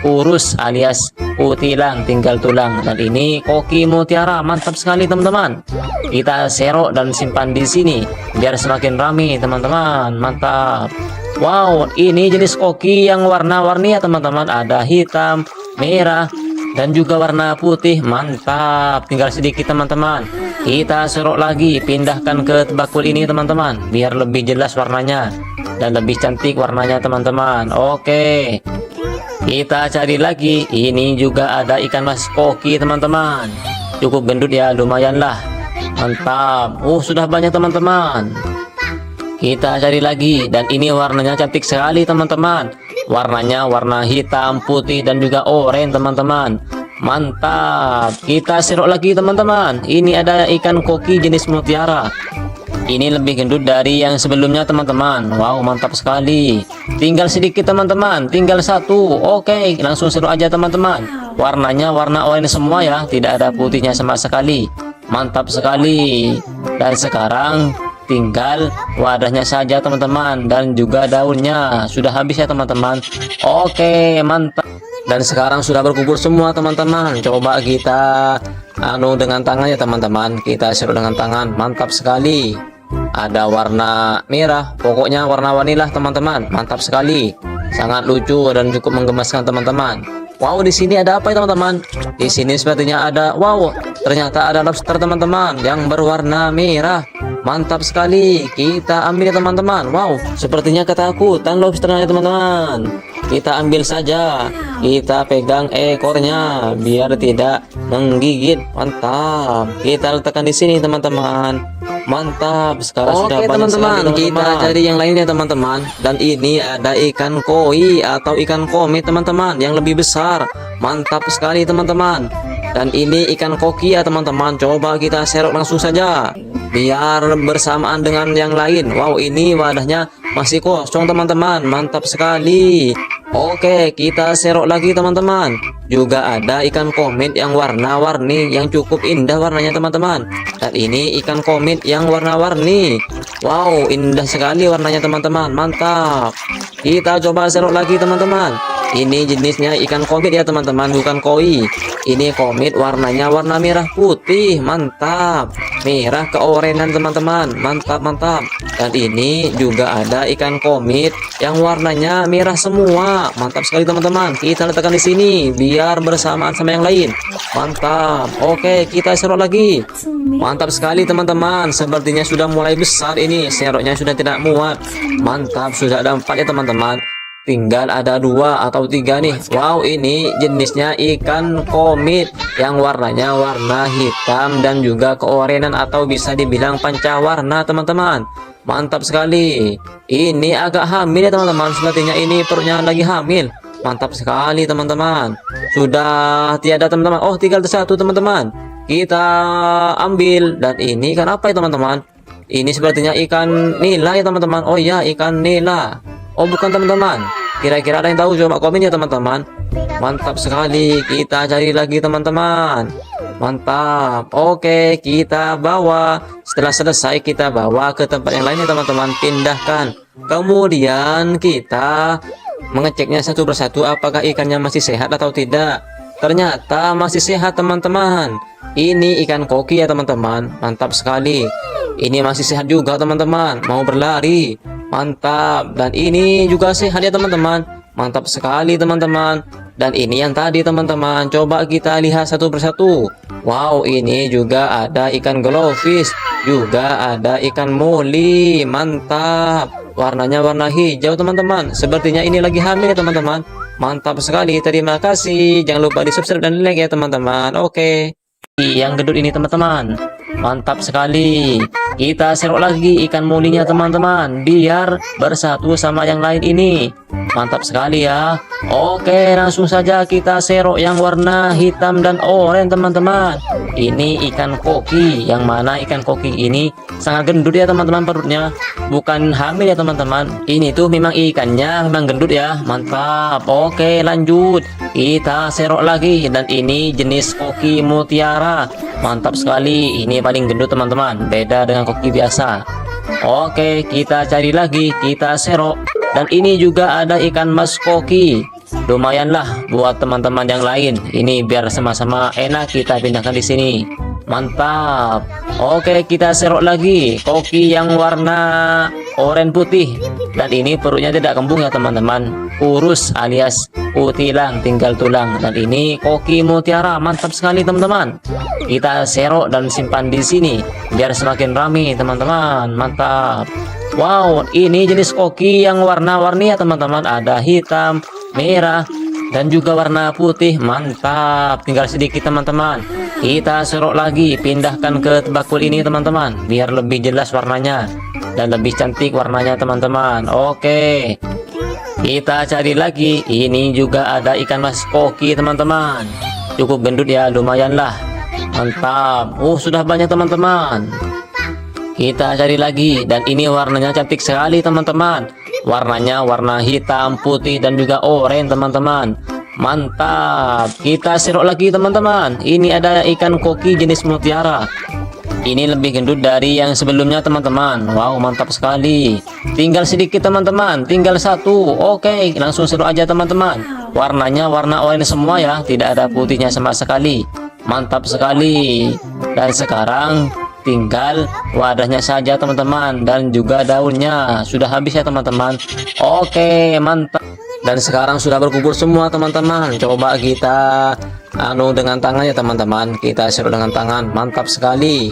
Kurus alias putih lang, tinggal tulang. Dan ini koki mutiara, mantap sekali teman-teman. Kita serok dan simpan di sini biar semakin rame teman-teman. Mantap. Wow, ini jenis koki yang warna-warni ya teman-teman. Ada hitam, merah, dan juga warna putih. Mantap, tinggal sedikit teman-teman. Kita serok lagi, pindahkan ke bakul ini teman-teman biar lebih jelas warnanya dan lebih cantik warnanya teman-teman. Oke, kita cari lagi. Ini juga ada ikan mas koki teman-teman. Cukup gendut ya, lumayan lah. Mantap. Sudah banyak teman-teman. Kita cari lagi, dan ini warnanya cantik sekali teman-teman. Warnanya warna hitam, putih, dan juga oranye teman-teman. Mantap. Kita serok lagi teman-teman. Ini ada ikan koki jenis mutiara. Ini lebih gendut dari yang sebelumnya teman-teman. Wow, mantap sekali. Tinggal sedikit teman-teman, tinggal satu. Oke, langsung serok aja teman-teman. Warnanya warna oranye semua ya, tidak ada putihnya sama sekali. Mantap sekali. Dan sekarang tinggal wadahnya saja teman-teman, dan juga daunnya. Sudah habis ya teman-teman. Oke, mantap. Dan sekarang sudah berkumpul semua teman-teman. Coba kita dengan tangan ya teman-teman. Kita serok dengan tangan. Mantap sekali. Ada warna merah, pokoknya warna-warni lah teman-teman. Mantap sekali. Sangat lucu dan cukup menggemaskan teman-teman. Wow, di sini ada apa ya teman-teman? Di sini sepertinya ada, wow, ternyata ada lobster teman-teman yang berwarna merah. Mantap sekali. Kita ambil ya teman-teman. Wow, sepertinya ketakutan lobsternya teman-teman. Kita ambil saja. Kita pegang ekornya biar tidak menggigit. Mantap. Kita letakkan di sini teman-teman. Mantap. Sekarang sudah banyak teman-teman. Kita cari yang lainnya teman-teman. Dan ini ada ikan koi atau ikan komit teman-teman yang lebih besar. Mantap sekali teman-teman. Dan ini ikan koki ya teman-teman. Coba kita serok langsung saja biar bersamaan dengan yang lain. Wow, ini wadahnya masih kosong teman-teman. Mantap sekali. Oke, kita serok lagi teman-teman. Juga ada ikan komit yang warna-warni yang cukup indah warnanya teman-teman. Dan ini ikan komit yang warna-warni. Wow, indah sekali warnanya teman-teman. Mantap. Kita coba serok lagi teman-teman. Ini jenisnya ikan komit ya teman-teman, bukan koi. Ini komit, warnanya warna merah putih. Mantap. Merah keorenan teman-teman. Mantap, mantap. Dan ini juga ada ikan komit yang warnanya merah semua. Mantap sekali teman-teman. Kita letakkan di sini biar bersamaan sama yang lain. Mantap. Oke, kita serok lagi. Mantap sekali teman-teman. Sepertinya sudah mulai besar ini. Seroknya sudah tidak muat. Mantap, sudah ada 4 ya teman-teman. Tinggal ada 2 atau 3 nih. Wow, ini jenisnya ikan komit yang warnanya warna hitam dan juga keorenan atau bisa dibilang pancawarna teman-teman. Mantap sekali. Ini agak hamil ya teman-teman. Sepertinya ini perutnya lagi hamil. Mantap sekali teman-teman. Sudah tiada teman-teman. Oh, tinggal 1 teman-teman. Kita ambil. Dan ini ikan apa ya teman-teman? Ini sepertinya ikan nila ya teman-teman. Oh iya, ikan nila. Oh, bukan teman-teman. Kira-kira ada yang tahu? Coba komen ya teman-teman. Mantap sekali. Kita cari lagi teman-teman. Mantap. Oke, kita bawa. Setelah selesai kita bawa ke tempat yang lainnya teman-teman. Pindahkan. Kemudian kita mengeceknya satu persatu apakah ikannya masih sehat atau tidak. Ternyata masih sehat teman-teman. Ini ikan koki ya teman-teman. Mantap sekali. Ini masih sehat juga teman-teman. Mau berlari. Mantap. Dan ini juga sehat ya teman-teman. Mantap sekali teman-teman. Dan ini yang tadi teman-teman. Coba kita lihat satu persatu. Wow, ini juga ada ikan glowfish. Juga ada ikan moli. Mantap. Warnanya warna hijau teman-teman. Sepertinya ini lagi hamil ya teman-teman. Mantap sekali. Terima kasih. Jangan lupa di subscribe dan like ya teman-teman. Oke. Yang gendut ini teman-teman. Mantap sekali. Kita serok lagi ikan molinya teman-teman biar bersatu sama yang lain ini. Mantap sekali ya. Oke, langsung saja kita serok yang warna hitam dan oranye teman-teman. Ini ikan koki. Yang mana ikan koki ini sangat gendut ya teman-teman perutnya. Bukan hamil ya teman-teman. Ini tuh memang ikannya memang gendut ya. Mantap. Oke, lanjut. Kita serok lagi. Dan ini jenis koki mutiara. Mantap sekali. Ini paling gendut teman-teman. Beda dengan koki biasa. Oke, kita cari lagi. Kita serok. Dan ini juga ada ikan mas koki. lumayanlah buat teman-teman yang lain. Ini biar sama-sama enak kita pindahkan di sini. Mantap. Oke, kita serok lagi koki yang warna oranye putih. Dan ini perutnya tidak kembung ya teman-teman, kurus alias putih lang, tinggal tulang. Dan ini koki mutiara, mantap sekali teman-teman. Kita serok dan simpan di sini biar semakin ramai teman-teman. Mantap. Wow, ini jenis koki yang warna-warni ya teman-teman. Ada hitam, merah, dan juga warna putih. Mantap, tinggal sedikit teman-teman. Kita serok lagi, pindahkan ke bakul ini teman-teman biar lebih jelas warnanya dan lebih cantik warnanya teman-teman. Oke, kita cari lagi. Ini juga ada ikan mas koki teman-teman, cukup gendut ya, lumayan lah. Mantap. Sudah banyak teman-teman. Kita cari lagi, dan ini warnanya cantik sekali teman-teman. Warnanya warna hitam, putih, dan juga oranye teman-teman. Mantap. Kita serok lagi teman-teman. Ini ada ikan koki jenis mutiara. Ini lebih gendut dari yang sebelumnya teman-teman. Wow, mantap sekali. Tinggal sedikit teman-teman, tinggal satu. Oke, langsung serok aja teman-teman. Warnanya warna oranye semua ya, tidak ada putihnya sama sekali. Mantap sekali. Dan sekarang tinggal wadahnya saja teman-teman, dan juga daunnya sudah habis ya teman-teman. Oke, mantap. Dan sekarang sudah berkumpul semua teman-teman. Coba kita dengan tangan ya teman-teman, kita serut dengan tangan. Mantap sekali.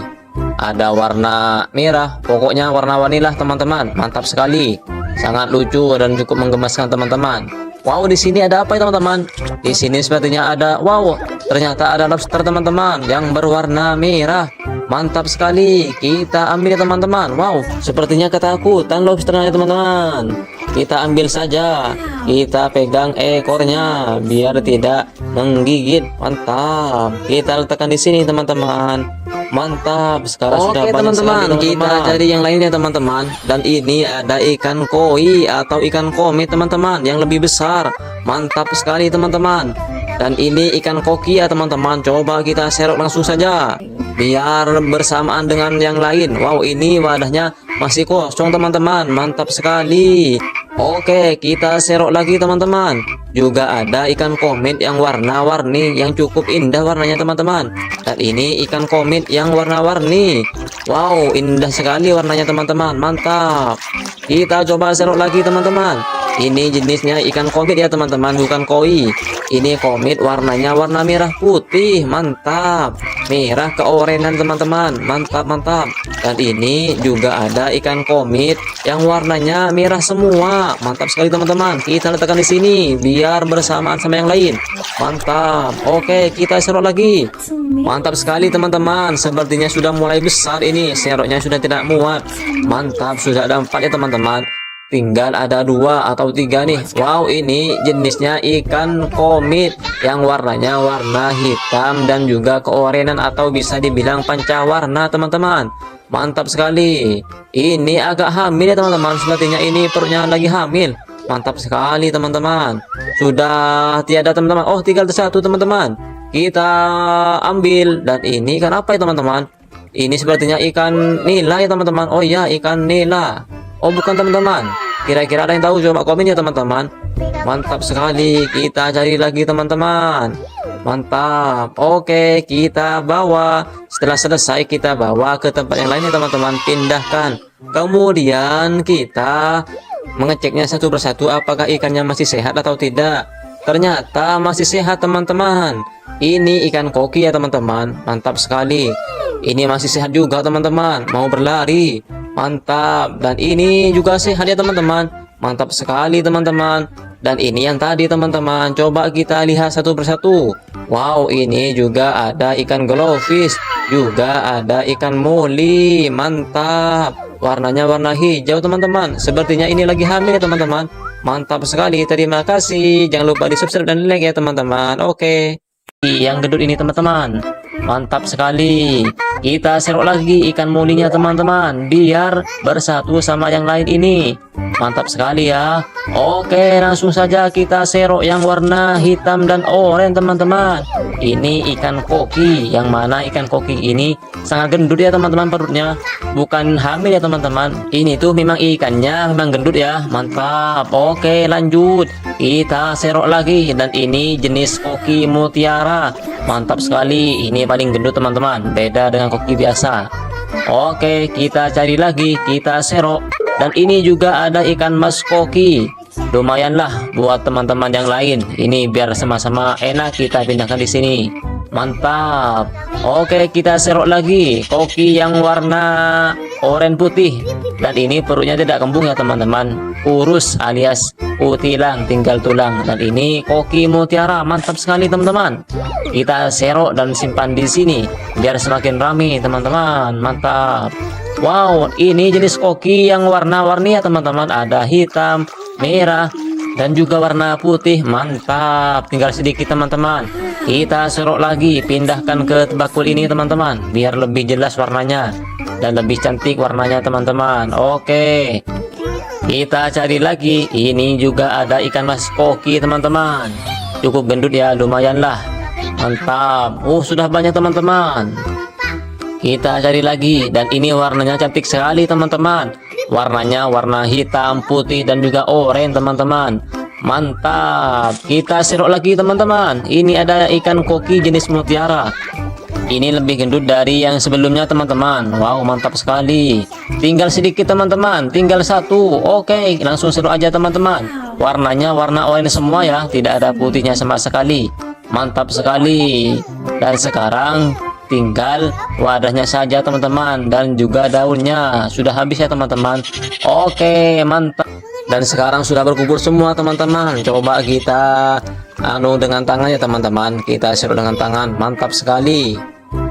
Ada warna merah, pokoknya warna-warni lah teman-teman. Mantap sekali, sangat lucu dan cukup menggemaskan teman-teman. Wow, di sini ada apa ya teman-teman? Di sini sepertinya ada, wow, ternyata ada lobster teman-teman yang berwarna merah. Mantap sekali, kita ambil ya teman-teman. Wow, sepertinya ketakutan lobsternya teman-teman. Kita ambil saja, kita pegang ekornya biar tidak menggigit. Mantap, kita letakkan di sini teman-teman. Mantap, sekarang sudah banyak teman-teman. Kita cari yang lainnya teman-teman. Dan ini ada ikan koi atau ikan komet teman-teman yang lebih besar. Mantap sekali teman-teman. Dan ini ikan koki ya teman-teman. Coba kita serok langsung saja biar bersamaan dengan yang lain. Wow, ini wadahnya masih kosong teman-teman. Mantap sekali. Oke, kita serok lagi teman-teman. Juga ada ikan komet yang warna-warni yang cukup indah warnanya teman-teman. Dan ini ikan komet yang warna-warni. Wow, indah sekali warnanya teman-teman. Mantap. Kita coba serok lagi teman-teman. Ini jenisnya ikan komet ya teman-teman, bukan koi. Ini komet warnanya warna merah putih. Mantap. Merah keorenan teman-teman. Mantap, mantap. Dan ini juga ada ikan komet yang warnanya merah semua. Mantap sekali teman-teman. Kita letakkan di sini biar bersamaan sama yang lain. Mantap. Oke, kita serok lagi. Mantap sekali teman-teman. Sepertinya sudah mulai besar ini. Seroknya sudah tidak muat. Mantap, sudah ada 4 ya teman-teman. Tinggal ada 2 atau 3 nih. Wow, ini jenisnya ikan komet yang warnanya warna hitam dan juga keorenan atau bisa dibilang pancawarna teman-teman. Mantap sekali. Ini agak hamil ya teman-teman. Sepertinya ini perutnya lagi hamil. Mantap sekali teman-teman. Sudah tiada teman-teman. Oh, tinggal satu teman-teman. Kita ambil. Dan ini ikan apa ya teman-teman? Ini sepertinya ikan nila ya teman-teman. Oh iya, ikan nila. Oh, bukan teman-teman. Kira-kira ada yang tahu? Coba komen ya teman-teman. Mantap sekali. Kita cari lagi teman-teman. Mantap. Oke, kita bawa. Setelah selesai kita bawa ke tempat yang lainnya teman-teman. Pindahkan. Kemudian kita mengeceknya satu persatu apakah ikannya masih sehat atau tidak. Ternyata masih sehat teman-teman. Ini ikan koki ya teman-teman. Mantap sekali. Ini masih sehat juga teman-teman. Mau berlari. Mantap. Dan ini juga sehat ya teman-teman. Mantap sekali teman-teman. Dan ini yang tadi teman-teman. Coba kita lihat satu persatu. Wow, ini juga ada ikan glowfish. Juga ada ikan moli. Mantap. Warnanya warna hijau teman-teman. Sepertinya ini lagi hamil ya teman-teman. Mantap sekali. Terima kasih. Jangan lupa di subscribe dan like ya teman-teman. Oke. Yang gendut ini teman-teman. Mantap sekali. Kita serok lagi ikan molinya teman-teman, biar bersatu sama yang lain ini. Mantap sekali ya. Oke, langsung saja kita serok yang warna hitam dan oranye teman-teman. Ini ikan koki, yang mana ikan koki ini sangat gendut ya teman-teman perutnya. Bukan hamil ya teman-teman. Ini tuh memang ikannya memang gendut ya. Mantap. Oke, lanjut. Kita serok lagi, dan ini jenis koki mutiara. Mantap sekali. Ini paling gendut teman-teman. Beda dengan koki biasa. Oke, kita cari lagi. Kita serok. Dan ini juga ada ikan mas koki. Lumayanlah buat teman-teman yang lain. Ini biar sama-sama enak kita pindahkan di sini. Mantap. Oke, kita serok lagi koki yang warna oranye putih. Dan ini perutnya tidak kembung ya teman-teman. Kurus alias utilang, tinggal tulang. Dan ini koki mutiara. Mantap sekali teman-teman. Kita serok dan simpan di sini biar semakin ramai teman-teman. Mantap. Wow, ini jenis koki yang warna-warni ya teman-teman. Ada hitam, merah, dan juga warna putih. Mantap. Tinggal sedikit teman-teman. Kita serok lagi, pindahkan ke bakul ini teman-teman, biar lebih jelas warnanya dan lebih cantik warnanya teman-teman. Oke, kita cari lagi. Ini juga ada ikan mas koki teman-teman. Cukup gendut ya, lumayan lah. Mantap. Sudah banyak teman-teman. Kita cari lagi, dan ini warnanya cantik sekali teman-teman. Warnanya warna hitam, putih, dan juga oranye teman-teman. Mantap. Kita serok lagi teman-teman. Ini ada ikan koki jenis mutiara. Ini lebih gendut dari yang sebelumnya teman-teman. Wow, mantap sekali. Tinggal sedikit teman-teman, tinggal satu. Oke, langsung serok aja teman-teman. Warnanya warna oranye semua ya, tidak ada putihnya sama sekali. Mantap sekali. Dan sekarang tinggal wadahnya saja teman-teman, dan juga daunnya sudah habis ya teman-teman. Oke, mantap. Dan sekarang sudah berkumpul semua teman-teman. Coba kita dengan tangan ya teman-teman. Kita serok dengan tangan. Mantap sekali.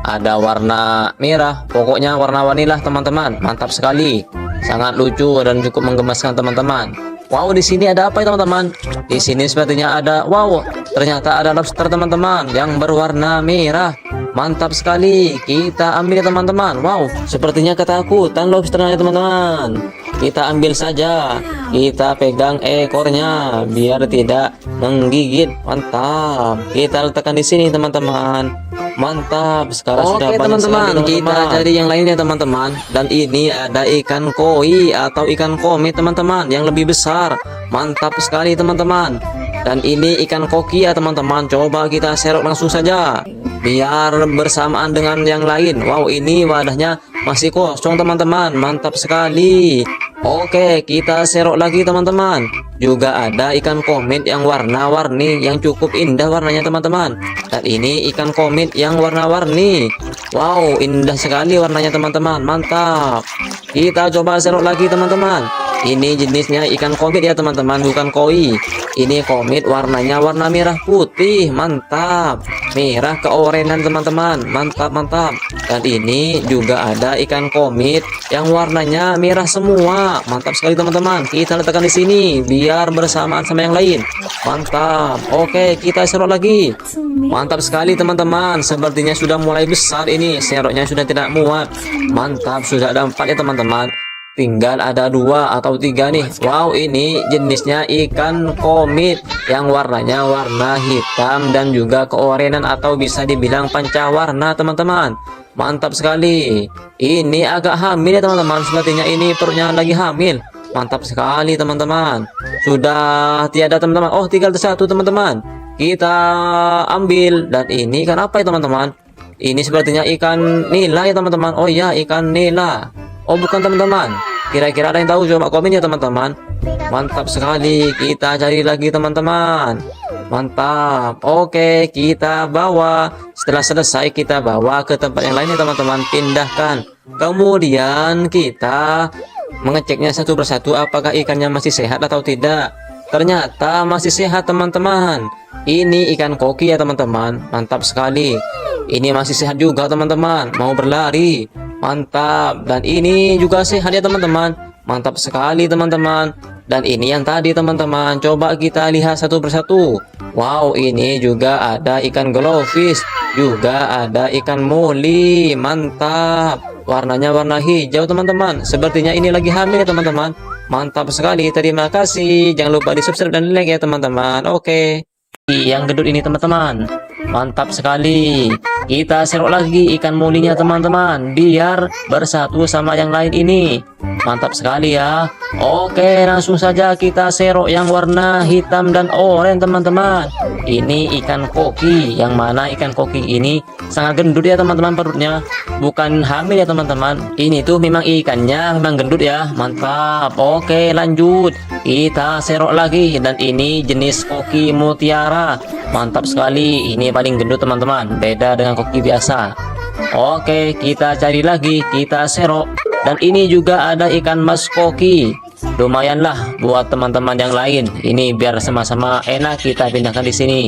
Ada warna merah, pokoknya warna-warni lah teman-teman. Mantap sekali. Sangat lucu dan cukup menggemaskan teman-teman. Wow, di sini ada apa ya teman-teman? Di sini sepertinya ada, wow, ternyata ada lobster teman-teman yang berwarna merah. Mantap sekali. Kita ambil ya teman-teman. Wow, sepertinya ketakutan lobsternya teman-teman. Kita ambil saja. Kita pegang ekornya biar tidak menggigit. Mantap. Kita letakkan di sini teman-teman. Mantap. Sekarang sudah banyak teman-teman. Kita cari yang lainnya teman-teman. Dan ini ada ikan koi atau ikan komet teman-teman yang lebih besar. Mantap sekali teman-teman. Dan ini ikan koki ya teman-teman. Coba kita serok langsung saja biar bersamaan dengan yang lain. Wow, ini wadahnya masih kosong teman-teman. Mantap sekali. Oke, kita serok lagi teman-teman. Juga ada ikan komet yang warna-warni yang cukup indah warnanya teman-teman. Dan ini ikan komet yang warna-warni. Wow, indah sekali warnanya teman-teman. Mantap. Kita coba serok lagi teman-teman. Ini jenisnya ikan komet ya teman-teman, bukan koi. Ini komet warnanya warna merah putih. Mantap. Merah keorenan teman-teman. Mantap, mantap. Dan ini juga ada ikan komet yang warnanya merah semua. Mantap sekali teman-teman. Kita letakkan di sini biar bersamaan sama yang lain. Mantap. Oke, kita serok lagi. Mantap sekali teman-teman. Sepertinya sudah mulai besar ini. Seroknya sudah tidak muat. Mantap, sudah ada 4 ya teman-teman. Tinggal ada 2 atau 3 nih. Wow, ini jenisnya ikan komit yang warnanya warna hitam dan juga keorenan atau bisa dibilang pancawarna teman-teman. Mantap sekali. Ini agak hamil ya teman-teman. Sepertinya ini perutnya lagi hamil. Mantap sekali teman-teman. Sudah tiada teman-teman. Oh, tinggal satu teman-teman. Kita ambil. Dan ini ikan apa ya teman-teman? Ini sepertinya ikan nila ya teman-teman. Oh iya, ikan nila. Oh bukan teman-teman. Kira-kira ada yang tahu? Coba komen ya teman-teman. Mantap sekali. Kita cari lagi teman-teman. Mantap. Oke, kita bawa. Setelah selesai kita bawa ke tempat yang lainnya teman-teman. Pindahkan. Kemudian kita mengeceknya satu persatu apakah ikannya masih sehat atau tidak. Ternyata masih sehat teman-teman. Ini ikan koki ya teman-teman. Mantap sekali. Ini masih sehat juga teman-teman. Mau berlari. Mantap. Dan ini juga sehat ya teman-teman. Mantap sekali teman-teman. Dan ini yang tadi teman-teman. Coba kita lihat satu persatu. Wow, ini juga ada ikan glowfish. Juga ada ikan moli, mantap. Warnanya warna hijau teman-teman. Sepertinya ini lagi hamil ya teman-teman. Mantap sekali, terima kasih. Jangan lupa di subscribe dan like ya teman-teman. Oke. Yang gendut ini teman-teman, mantap sekali. Kita serok lagi ikan molinya teman-teman, biar bersatu sama yang lain ini. Mantap sekali ya. Oke, langsung saja kita serok yang warna hitam dan oranye teman-teman. Ini ikan koki, yang mana ikan koki ini sangat gendut ya teman-teman perutnya. Bukan hamil ya teman-teman. Ini tuh memang ikannya memang gendut ya. Mantap. Oke, lanjut. Kita serok lagi, dan ini jenis koki mutiara. Mantap sekali, ini paling gendut teman-teman, beda dengan koki biasa. Oke, kita cari lagi, kita serok, dan ini juga ada ikan mas koki. Lumayanlah buat teman-teman yang lain. Ini biar sama-sama enak, kita pindahkan di sini.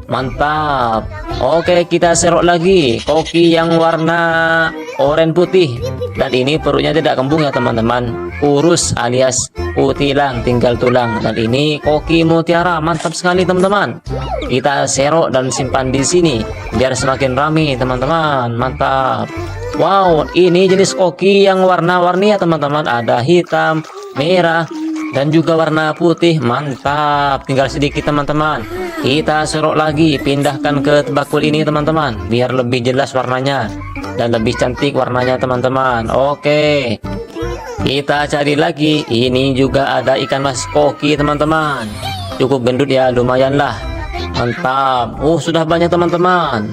Mantap. Oke, kita serok lagi koki yang warna oranye putih, dan ini perutnya tidak kembung ya teman-teman, kurus alias utilang, tinggal tulang. Dan ini koki mutiara, mantap sekali teman-teman. Kita serok dan simpan di sini biar semakin ramai teman-teman. Mantap. Wow, ini jenis koki yang warna-warni ya teman-teman, ada hitam, merah, dan juga warna putih. Mantap, tinggal sedikit teman-teman. Kita serok lagi, pindahkan ke bakul ini teman-teman, biar lebih jelas warnanya dan lebih cantik warnanya teman-teman. Oke, kita cari lagi. Ini juga ada ikan mas koki teman-teman, cukup gendut ya, lumayan lah. Mantap. Sudah banyak teman-teman.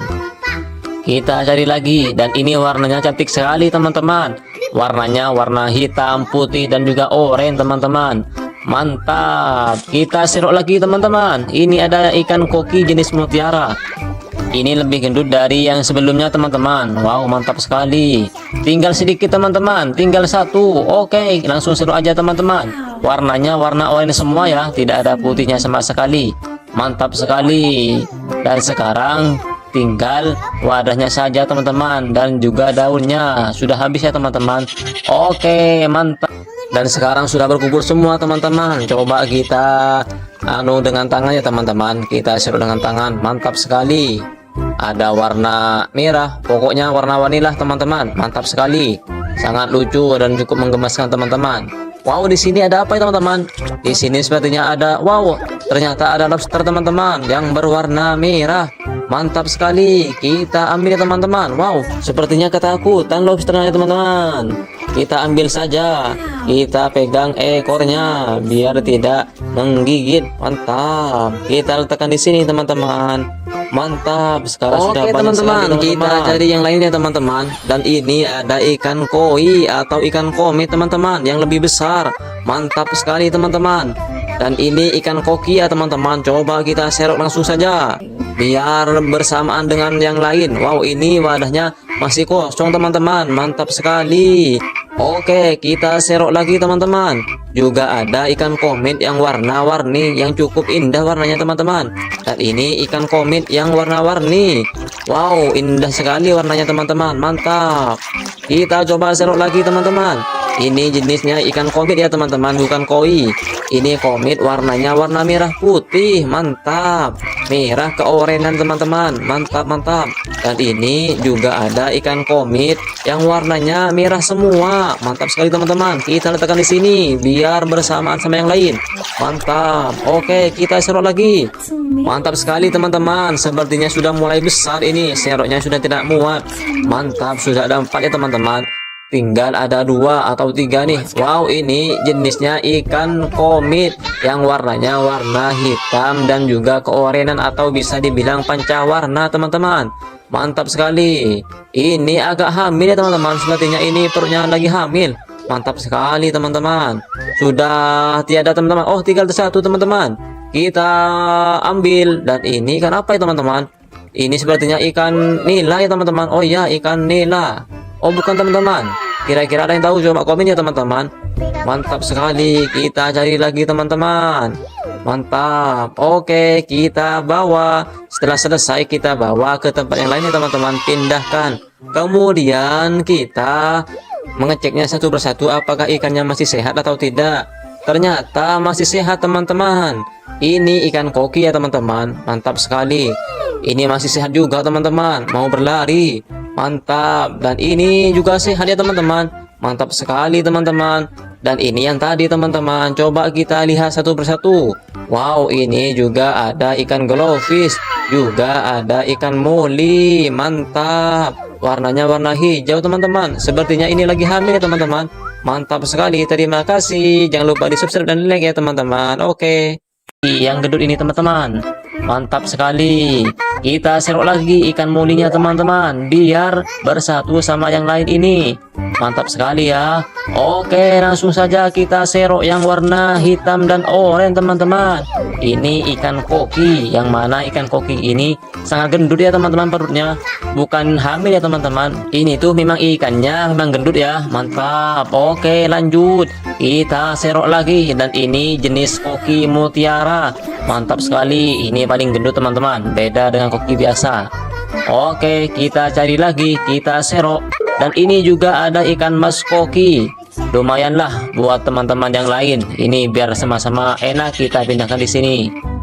Kita cari lagi, dan ini warnanya cantik sekali teman-teman. Warnanya warna hitam, putih, dan juga oranye teman-teman. Mantap. Kita serok lagi teman-teman. Ini ada ikan koki jenis mutiara. Ini lebih gendut dari yang sebelumnya teman-teman. Wow, mantap sekali. Tinggal sedikit teman-teman, tinggal satu. Oke, langsung serok aja teman-teman. Warnanya warna oranye semua ya, tidak ada putihnya sama sekali. Mantap sekali. Dan sekarang tinggal wadahnya saja teman-teman, dan juga daunnya sudah habis ya teman-teman. Oke, mantap. Dan sekarang sudah berkumpul semua teman-teman. Coba kita dengan tangan ya teman-teman, kita serok dengan tangan. Mantap sekali. Ada warna merah, pokoknya warna-warni lah teman-teman. Mantap sekali, sangat lucu dan cukup menggemaskan teman-teman. Wow, di sini ada apa ya teman-teman? Di sini sepertinya ada, wow, ternyata ada lobster teman-teman yang berwarna merah. Mantap sekali, kita ambil ya teman-teman. Wow, sepertinya ketakutan lobsternya teman-teman. Kita ambil saja, kita pegang ekornya biar tidak menggigit. Mantap, kita letakkan di sini teman-teman. Mantap, sekarang sudah banyak teman-teman. Kita cari yang lainnya teman-teman. Dan ini ada ikan koi atau ikan komit teman-teman yang lebih besar. Mantap sekali teman-teman. Dan ini ikan koki ya teman-teman. Coba kita serok langsung saja biar bersamaan dengan yang lain. Wow, ini wadahnya masih kosong teman-teman. Mantap sekali. Oke, kita serok lagi teman-teman. Juga ada ikan komit yang warna-warni yang cukup indah warnanya teman-teman. Dan ini ikan komit yang warna-warni. Wow, indah sekali warnanya teman-teman. Mantap. Kita coba serok lagi teman-teman. Ini jenisnya ikan komit ya teman-teman, bukan koi. Ini komit, warnanya warna merah putih. Mantap, merah keorenan teman-teman. Mantap, mantap. Dan ini juga ada ikan komit yang warnanya merah semua. Mantap sekali teman-teman. Kita letakkan di sini biar bersamaan sama yang lain. Mantap. Oke, kita serok lagi. Mantap sekali teman-teman. Sepertinya sudah mulai besar ini. Seroknya sudah tidak muat. Mantap, sudah ada 4 ya teman-teman. Tinggal ada 2 atau 3 nih. Wow, ini jenisnya ikan komit yang warnanya warna hitam dan juga keorenan atau bisa dibilang pancawarna teman-teman. Mantap sekali. Ini agak hamil ya teman-teman. Sepertinya ini perutnya lagi hamil. Mantap sekali teman-teman. Sudah tiada teman-teman. Oh, tinggal 1 teman-teman. Kita ambil. Dan ini ikan apa ya teman-teman? Ini sepertinya ikan nila ya teman-teman. Oh iya, ikan nila. Oh bukan teman-teman, kira-kira ada yang tahu? Coba komen ya teman-teman. Mantap sekali, kita cari lagi teman-teman. Mantap. Oke, kita bawa. Setelah selesai kita bawa ke tempat yang lain ya teman-teman. Pindahkan. Kemudian kita mengeceknya satu persatu apakah ikannya masih sehat atau tidak. Ternyata masih sehat teman-teman. Ini ikan koki ya teman-teman. Mantap sekali. Ini masih sehat juga teman-teman, mau berlari. Mantap. Dan ini juga sehat ya teman-teman. Mantap sekali teman-teman. Dan ini yang tadi teman-teman, coba kita lihat satu persatu. Wow, ini juga ada ikan glowfish, juga ada ikan moli. Mantap. Warnanya warna hijau teman-teman. Sepertinya ini lagi hamil ya teman-teman. Mantap sekali. Terima kasih. Jangan lupa di subscribe dan like ya teman-teman. Oke. Yang gendut ini teman-teman, mantap sekali. Kita serok lagi ikan molinya teman-teman, biar bersatu sama yang lain ini. Mantap sekali ya. Oke, langsung saja kita serok yang warna hitam dan oranye teman-teman. Ini ikan koki, yang mana ikan koki ini sangat gendut ya teman-teman, perutnya bukan hamil ya teman-teman. Ini tuh memang ikannya memang gendut ya. Mantap. Oke, lanjut kita serok lagi. Dan ini jenis koki mutiara. Mantap sekali, ini paling gendut teman-teman, beda dengan koki biasa. Oke, kita cari lagi, kita serok. Dan ini juga ada ikan mas koki. Lumayanlah buat teman-teman yang lain. Ini biar sama-sama enak, kita pindahkan di sini.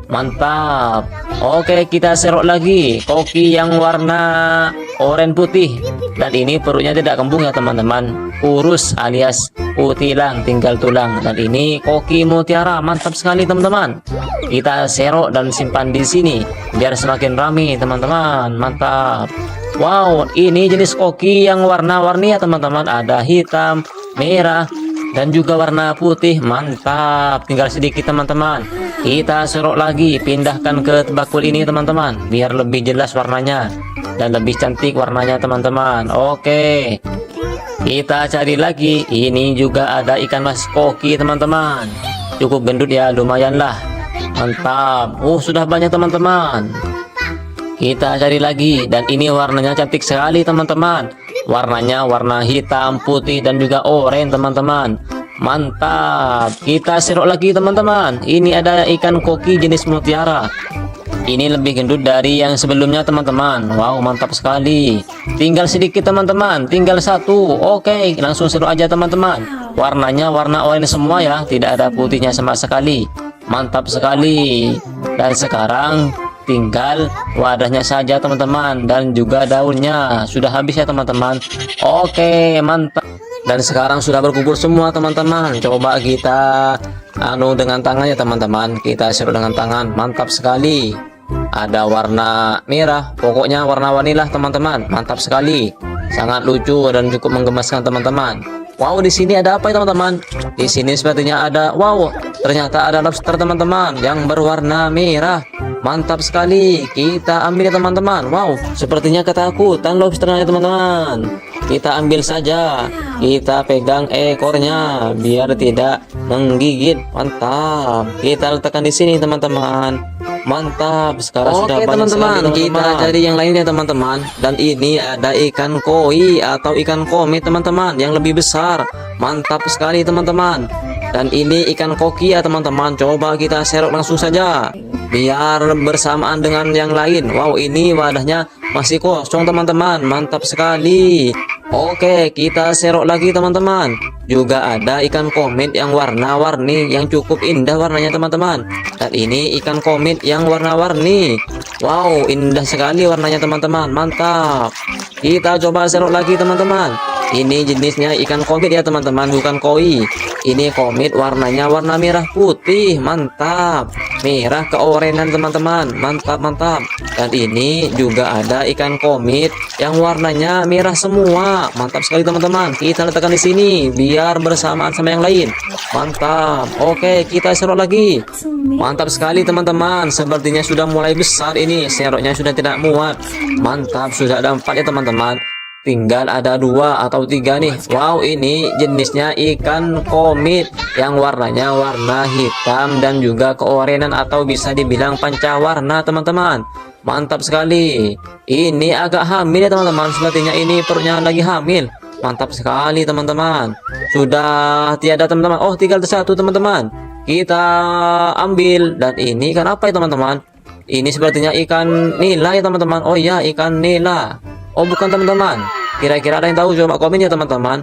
Mantap. Oke, kita serok lagi koki yang warna oranye putih. Dan ini perutnya tidak kembung ya teman-teman, kurus alias utilang, tinggal tulang. Dan ini koki mutiara, mantap sekali teman-teman. Kita serok dan simpan di sini biar semakin ramai teman-teman. Mantap. Wow, ini jenis koki yang warna-warni ya teman-teman, ada hitam, merah, dan juga warna putih. Mantap. Tinggal sedikit teman-teman, kita serok lagi, pindahkan ke bakul ini teman-teman, biar lebih jelas warnanya dan lebih cantik warnanya teman-teman. Oke, kita cari lagi. Ini juga ada ikan mas koki teman-teman, cukup gendut ya, lumayan lah. Mantap. Sudah banyak teman-teman. Kita cari lagi. Dan ini warnanya cantik sekali teman-teman, warnanya warna hitam, putih, dan juga oranye teman-teman. Mantap. Kita serok lagi teman-teman. Ini ada ikan koki jenis mutiara. Ini lebih gendut dari yang sebelumnya teman-teman. Wow, mantap sekali. Tinggal sedikit teman-teman, tinggal satu. Oke, langsung serok aja teman-teman. Warnanya warna oranye semua ya, tidak ada putihnya sama sekali. Mantap sekali. Dan sekarang tinggal wadahnya saja teman-teman, dan juga daunnya sudah habis ya teman-teman. Oke, mantap. Dan sekarang sudah berkumpul semua teman-teman. Coba kita dengan tangannya teman-teman, kita serut dengan tangan. Mantap sekali. Ada warna merah, pokoknya warna-warni lah teman-teman. Mantap sekali, sangat lucu dan cukup menggemaskan teman-teman. Wow, di sini ada apa ya teman-teman? Di sini sepertinya ada, wow, ternyata ada lobster teman-teman yang berwarna merah. Mantap sekali, kita ambil ya teman-teman. Wow, sepertinya ketakutan lobsternya teman-teman. Kita ambil saja, kita pegang ekornya biar tidak menggigit. Mantap, kita letakkan di sini teman-teman. Mantap. Sekarang sudah banyak teman-teman, kita cari yang lainnya teman-teman. Dan ini ada ikan koi atau ikan komet teman-teman, yang lebih besar. Mantap sekali teman-teman. Dan ini ikan koki ya teman-teman. Coba kita serok langsung saja biar bersamaan dengan yang lain. Wow, ini wadahnya masih kosong teman-teman. Mantap sekali. Oke, kita serok lagi teman-teman. Juga ada ikan komet yang warna-warni, yang cukup indah warnanya teman-teman. Dan ini ikan komet yang warna-warni. Wow, indah sekali warnanya teman-teman. Mantap. Kita coba serok lagi teman-teman. Ini jenisnya ikan komet ya teman-teman, bukan koi. Ini komet, warnanya warna merah putih. Mantap. Merah keorenan teman-teman. Mantap, mantap. Dan ini juga ada ikan komet yang warnanya merah semua. Mantap sekali teman-teman. Kita letakkan di sini biar bersamaan sama yang lain. Mantap. Oke, kita serok lagi. Mantap sekali teman-teman. Sepertinya sudah mulai besar ini. Seroknya sudah tidak muat. Mantap, sudah ada 4 ya teman-teman. Tinggal ada 2 atau 3 nih. Wow, ini jenisnya ikan komet yang warnanya warna hitam dan juga keorenan atau bisa dibilang pancawarna teman-teman. Mantap sekali. Ini agak hamil ya teman-teman. Sepertinya ini perutnya lagi hamil. Mantap sekali teman-teman. Sudah tiada teman-teman. Oh, tinggal satu teman-teman. Kita ambil. Dan ini ikan apa ya teman-teman? Ini sepertinya ikan nila ya teman-teman. Oh iya, ikan nila. Oh, bukan teman-teman. Kira-kira ada yang tahu? Coba komen ya teman-teman.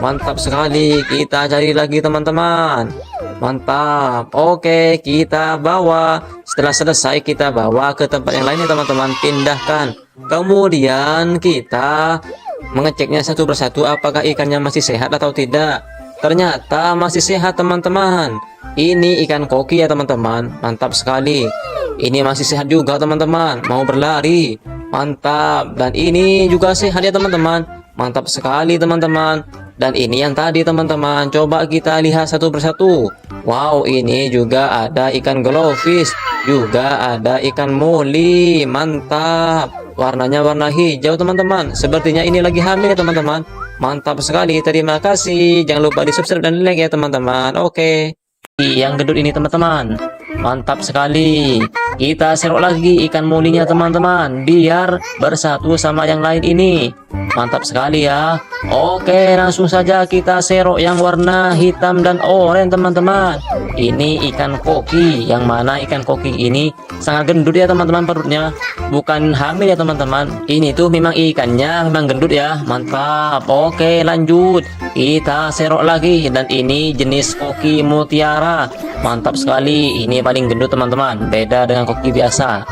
Mantap sekali. Kita cari lagi teman-teman. Mantap. Oke, kita bawa. Setelah selesai kita bawa ke tempat yang lainnya teman-teman, pindahkan. Kemudian kita mengeceknya satu persatu apakah ikannya masih sehat atau tidak. Ternyata masih sehat teman-teman. Ini ikan koki ya teman-teman. Mantap sekali. Ini masih sehat juga teman-teman. Mau berlari. Mantap. Dan ini juga sehat ya teman-teman. Mantap sekali teman-teman. Dan ini yang tadi teman-teman. Coba kita lihat satu persatu. Wow, ini juga ada ikan glowfish. Juga ada ikan moli. Mantap. Warnanya warna hijau teman-teman. Sepertinya ini lagi hamil ya teman-teman. Mantap sekali. Terima kasih. Jangan lupa di subscribe dan like ya teman-teman. Oke. Yang gendut ini teman-teman. Mantap sekali. Kita serok lagi ikan molinya teman-teman, biar bersatu sama yang lain ini. Mantap sekali ya. Oke, langsung saja kita serok yang warna hitam dan oranye teman-teman. Ini ikan koki. Yang mana ikan koki ini sangat gendut ya teman-teman perutnya. Bukan hamil ya teman-teman. Ini tuh memang ikannya memang gendut ya. Mantap. Oke, lanjut. Kita serok lagi. Dan ini jenis koki mutiara. Mantap sekali. Ini paling gendut teman-teman. Beda dengan koki biasa.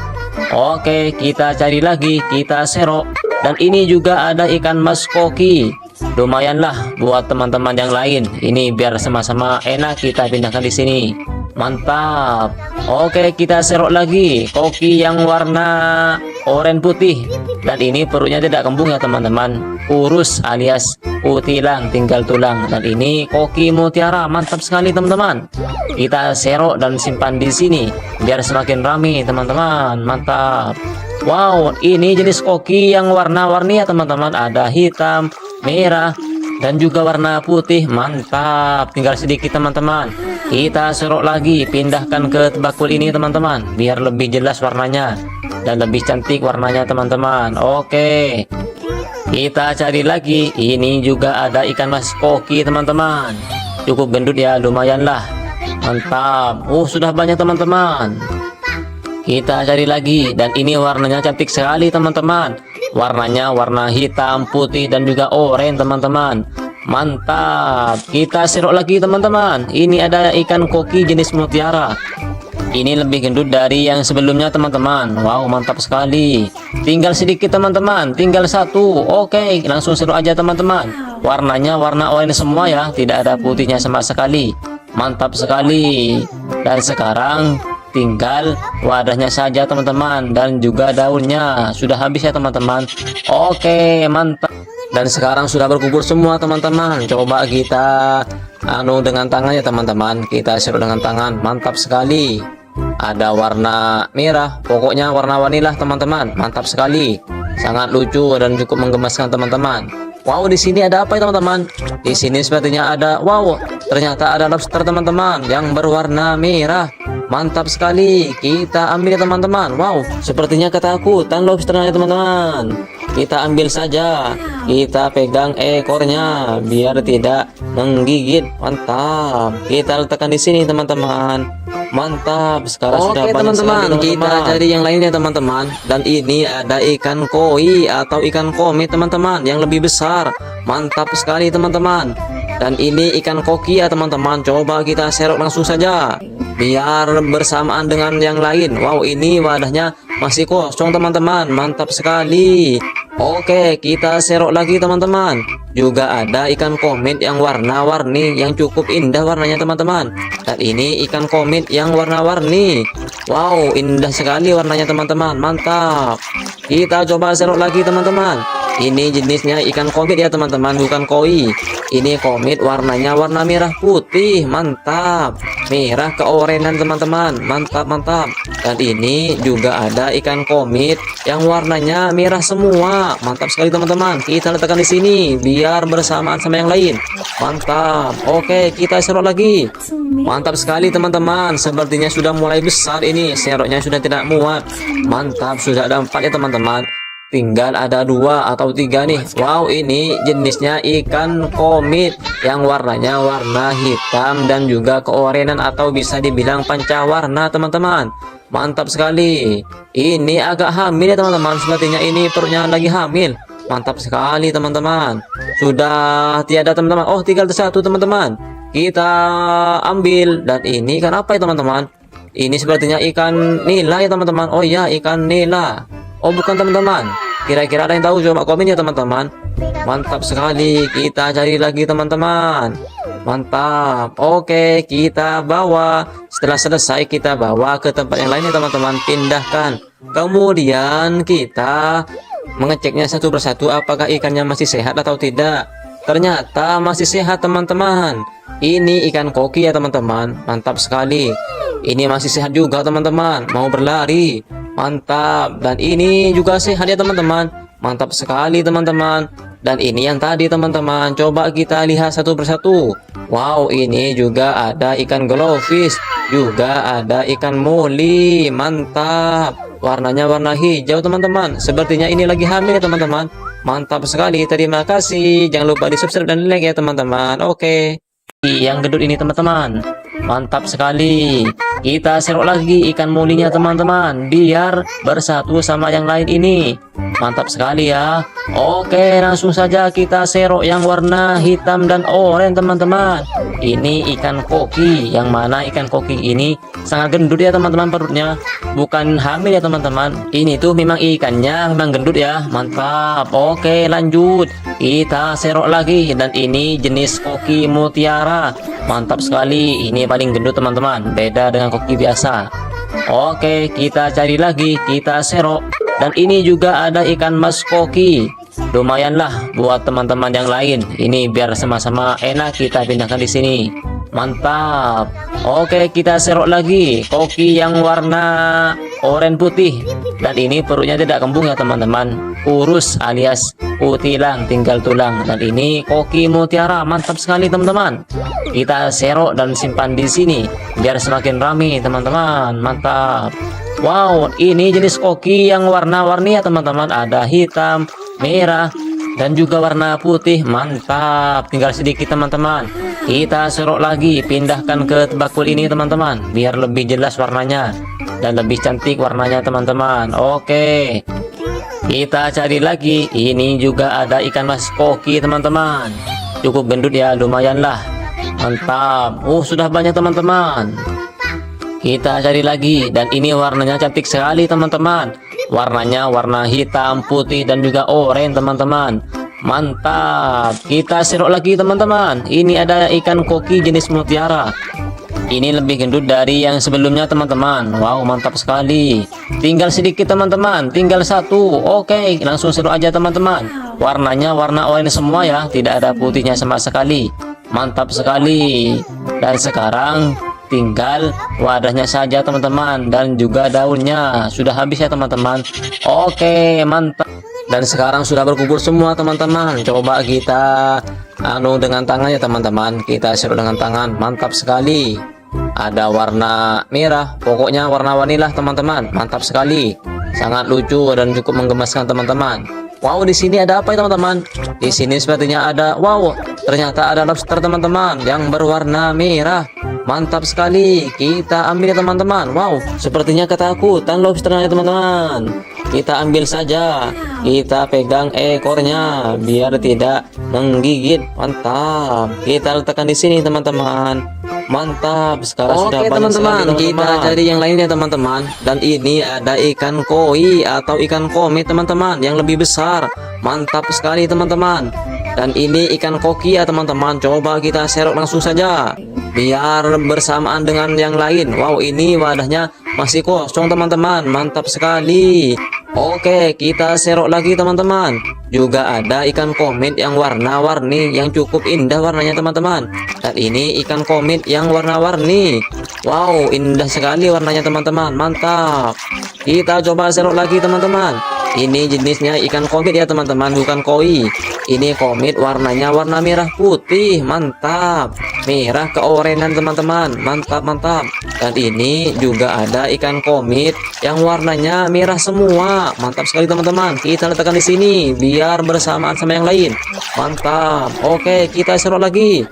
Oke, kita cari lagi. Kita serok. Dan ini juga ada ikan mas koki. Lumayanlah buat teman-teman yang lain. Ini biar sama-sama enak kita pindahkan di sini. Mantap. Oke, kita serok lagi koki yang warna oranye putih. Dan ini perutnya tidak kembung ya teman-teman. Kurus alias utilang, tinggal tulang. Dan ini koki mutiara. Mantap sekali teman-teman. Kita serok dan simpan di sini biar semakin ramai teman-teman. Mantap. Wow, ini jenis koki yang warna-warni ya teman-teman. Ada hitam, merah, dan juga warna putih. Mantap. Tinggal sedikit teman-teman. Kita serok lagi, pindahkan ke bakul ini teman-teman, biar lebih jelas warnanya dan lebih cantik warnanya teman-teman. Oke, kita cari lagi. Ini juga ada ikan mas koki teman-teman. Cukup gendut ya, lumayan lah. Mantap. Sudah banyak teman-teman. Kita cari lagi. Dan ini warnanya cantik sekali teman-teman. Warnanya warna hitam, putih, dan juga oranye teman-teman. Mantap. Kita serok lagi teman-teman. Ini ada ikan koki jenis mutiara. Ini lebih gendut dari yang sebelumnya teman-teman. Wow, mantap sekali. Tinggal sedikit teman-teman, tinggal satu. Oke, langsung serok aja teman-teman. Warnanya warna oranye semua ya, tidak ada putihnya sama sekali. Mantap sekali. Dan sekarang tinggal wadahnya saja teman-teman, dan juga daunnya sudah habis ya teman-teman. Oke, mantap. Dan sekarang sudah berkumpul semua teman-teman. Coba kita dengan tangan ya teman-teman. Kita serok dengan tangan. Mantap sekali. Ada warna merah. Pokoknya warna-warni lah teman-teman. Mantap sekali. Sangat lucu dan cukup menggemaskan teman-teman. Wow, di sini ada apa ya teman-teman? Di sini sepertinya ada, wow, ternyata ada lobster teman-teman yang berwarna merah. Mantap sekali. Kita ambil ya teman-teman. Wow, sepertinya ketakutan lobsternya teman-teman. Kita ambil saja. Kita pegang ekornya biar tidak menggigit. Mantap. Kita letakkan di sini teman-teman. Mantap. Sekarang sudah banyak teman-teman. Kita cari yang lainnya teman-teman. Dan ini ada ikan koi atau ikan komet teman-teman yang lebih besar. Mantap sekali teman-teman. Dan ini ikan koki ya teman-teman. Coba kita serok langsung saja biar bersamaan dengan yang lain. Wow, ini wadahnya masih kosong teman-teman. Mantap sekali. Oke, kita serok lagi teman-teman. Juga ada ikan komet yang warna-warni yang cukup indah warnanya teman-teman. Dan ini ikan komet yang warna-warni. Wow, indah sekali warnanya teman-teman. Mantap. Kita coba serok lagi teman-teman. Ini jenisnya ikan komet ya teman-teman, bukan koi. Ini komet warnanya warna merah putih. Mantap. Merah keorenan teman-teman. Mantap, mantap. Dan ini juga ada ikan komet yang warnanya merah semua. Mantap sekali teman-teman. Kita letakkan di sini biar bersamaan sama yang lain. Mantap. Oke, kita serok lagi. Mantap sekali teman-teman. Sepertinya sudah mulai besar ini. Seroknya sudah tidak muat. Mantap, sudah ada 4 ya teman-teman. Tinggal ada 2 atau 3 nih. Wow, ini jenisnya ikan komit yang warnanya warna hitam dan juga keorenan atau bisa dibilang pancawarna teman-teman. Mantap sekali. Ini agak hamil ya teman-teman. Sepertinya ini perutnya lagi hamil. Mantap sekali teman-teman. Sudah tiada teman-teman. Oh, tinggal satu teman-teman. kita ambil. Dan ini ikan apa ya teman-teman? Ini sepertinya ikan nila ya teman-teman. Oh iya, ikan nila. Oh bukan teman-teman. Kira-kira ada yang tahu? Coba komen ya teman-teman. Mantap sekali. Kita cari lagi teman-teman. Mantap. Oke, kita bawa. Setelah selesai kita bawa ke tempat yang lainnya teman-teman. Pindahkan. Kemudian kita mengeceknya satu persatu apakah ikannya masih sehat atau tidak. Ternyata masih sehat teman-teman. Ini ikan koki ya teman-teman. Mantap sekali. Ini masih sehat juga teman-teman. Mau berlari. Mantap. Dan ini juga sehat ya teman-teman. Mantap sekali teman-teman. Dan ini yang tadi teman-teman. Coba kita lihat satu persatu. Wow, ini juga ada ikan glowfish. Juga ada ikan moli. Mantap. Warnanya warna hijau teman-teman. Sepertinya ini lagi hamil ya teman-teman. Mantap sekali. Terima kasih. Jangan lupa di subscribe dan like ya teman-teman. Oke. Yang gendut ini teman-teman. Mantap sekali. Kita serok lagi ikan molinya teman-teman, biar bersatu sama yang lain ini. Mantap sekali ya. Oke, langsung saja kita serok yang warna hitam dan oranye teman-teman. Ini ikan koki. Yang mana ikan koki ini sangat gendut ya teman-teman perutnya. Bukan hamil ya teman-teman. Ini tuh memang ikannya memang gendut ya. Mantap. Oke, lanjut. Kita serok lagi. Dan ini jenis koki mutiara. Mantap sekali. Ini paling gendut teman-teman. Beda dengan koki biasa. Oke, kita cari lagi. Kita serok. Dan ini juga ada ikan mas koki. Lumayanlah buat teman-teman yang lain. Ini biar sama-sama enak kita pindahkan di sini. Mantap. Oke, kita serok lagi koki yang warna oranye putih. Dan ini perutnya tidak kembung ya teman-teman. Kurus alias utilang, tinggal tulang. Dan ini koki mutiara. Mantap sekali teman-teman. Kita serok dan simpan di sini biar semakin ramai teman-teman. Mantap. Wow, ini jenis koki yang warna-warni ya teman-teman. Ada hitam, merah, dan juga warna putih. Mantap. Tinggal sedikit teman-teman. Kita serok lagi, pindahkan ke bakul ini teman-teman, biar lebih jelas warnanya dan lebih cantik warnanya teman-teman. Oke, kita cari lagi. Ini juga ada ikan mas koki teman-teman. Cukup gendut ya, lumayan lah. Mantap. Sudah banyak teman-teman. Kita cari lagi. Dan ini warnanya cantik sekali teman-teman. Warnanya warna hitam, putih, dan juga oranye teman-teman. Mantap. Kita serok lagi teman-teman. Ini ada ikan koki jenis mutiara. Ini lebih gendut dari yang sebelumnya teman-teman. Wow, mantap sekali. Tinggal sedikit teman-teman. Tinggal satu. Oke, langsung serok aja teman-teman. Warnanya warna oranye semua ya. Tidak ada putihnya sama sekali. Mantap sekali. Dan sekarang tinggal wadahnya saja teman-teman, dan juga daunnya. Sudah habis ya teman-teman. Oke, mantap. Dan sekarang sudah berkumpul semua teman-teman. Coba kita dengan tangannya teman-teman. Kita serok dengan tangan. Mantap sekali. Ada warna merah. Pokoknya warna-warni lah teman-teman. Mantap sekali. Sangat lucu dan cukup menggemaskan teman-teman. Wow, di sini ada apa ya teman-teman? Di sini sepertinya ada, wow, ternyata ada lobster teman-teman yang berwarna merah. Mantap sekali. Kita ambil ya teman-teman. Wow, sepertinya ketakutan lobsternya teman-teman. Kita ambil saja. Kita pegang ekornya biar tidak menggigit. Mantap. Kita letakkan di sini teman-teman. Mantap. Sekarang sudah banyak teman-teman. Kita cari yang lainnya teman-teman. Dan ini ada ikan koi atau ikan komit teman-teman yang lebih besar. Mantap sekali teman-teman. Dan ini ikan koki ya teman-teman. Coba kita serok langsung saja biar bersamaan dengan yang lain. Wow, ini wadahnya masih kosong teman-teman. Mantap sekali. Oke, kita serok lagi teman-teman. Juga ada ikan komit yang warna-warni yang cukup indah warnanya teman-teman. Dan ini ikan komit yang warna-warni. Wow, indah sekali warnanya teman-teman. Mantap. Kita coba serok lagi teman-teman. Ini jenisnya ikan komit ya teman-teman, bukan koi. Ini komit warnanya warna merah putih. Mantap. Merah keorenan teman-teman. Mantap, mantap. Dan ini juga ada ikan komit yang warnanya merah semua. Mantap sekali teman-teman. Kita letakkan di sini biar bersamaan sama yang lain. Mantap. Oke, kita serok lagi.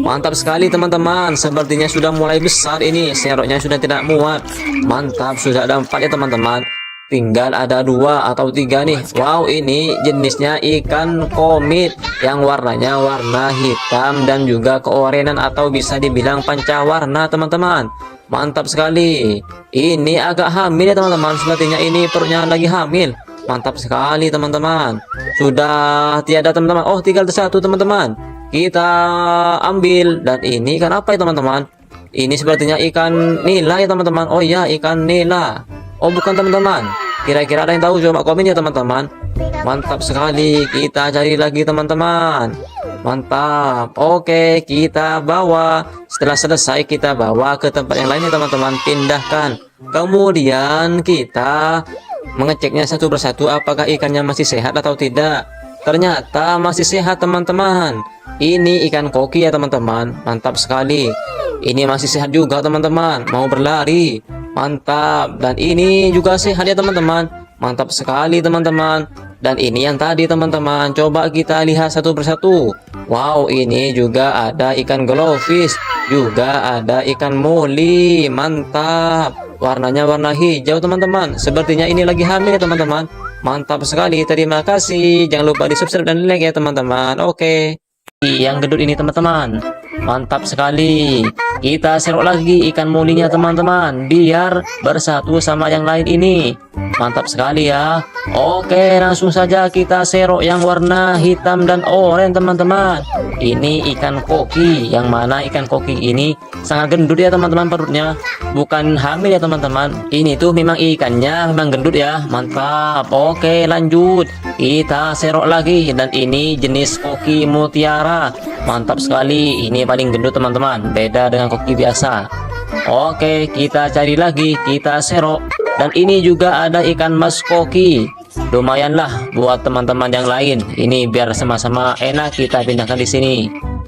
Mantap sekali teman-teman. Sepertinya sudah mulai besar ini. Seroknya sudah tidak muat. Mantap, sudah ada 4 ya teman-teman. tinggal ada 2 atau 3 nih. Wow, ini jenisnya ikan komit yang warnanya warna hitam dan juga keorenan atau bisa dibilang pancawarna teman-teman. Mantap sekali. Ini agak hamil ya teman-teman. Sepertinya ini perutnya lagi hamil. Mantap sekali teman-teman. Sudah tiada teman-teman. Oh, tinggal satu teman-teman. Kita ambil. Dan ini ikan apa ya teman-teman? Ini sepertinya ikan nila ya teman-teman. Oh iya, ikan nila. Oh bukan teman-teman. Kira-kira ada yang tahu? Coba komen ya teman-teman. Mantap sekali. Kita cari lagi teman-teman. Mantap. Oke, kita bawa. Setelah selesai kita bawa ke tempat yang lain ya teman-teman. Pindahkan. Kemudian kita mengeceknya satu persatu apakah ikannya masih sehat atau tidak. Ternyata masih sehat teman-teman. Ini ikan koki ya teman-teman. Mantap sekali. Ini masih sehat juga teman-teman. Mau berlari. Mantap. Dan ini juga sehat ya teman-teman. Mantap sekali teman-teman. Dan ini yang tadi teman-teman. Coba kita lihat satu persatu. Wow, ini juga ada ikan glowfish. Juga ada ikan moli. Mantap. Warnanya warna hijau teman-teman. Sepertinya ini lagi hamil ya teman-teman. Mantap sekali. Terima kasih. Jangan lupa di subscribe dan like ya teman-teman. Oke. Yang gendut ini teman-teman. Mantap sekali. Kita serok lagi ikan molinya teman-teman, biar bersatu sama yang lain ini. Mantap sekali ya. Oke, langsung saja kita serok yang warna hitam dan oranye teman-teman. Ini ikan koki. Yang mana ikan koki ini sangat gendut ya teman-teman perutnya. Bukan hamil ya teman-teman. Ini tuh memang ikannya memang gendut ya. Mantap. Oke, lanjut. Kita serok lagi. Dan ini jenis koki mutiara. Mantap sekali. Ini paling gendut teman-teman. Beda dengan koki biasa. Oke, kita cari lagi. Kita serok. Dan ini juga ada ikan mas koki. Lumayanlah buat teman-teman yang lain. Ini biar sama-sama enak kita pindahkan di sini.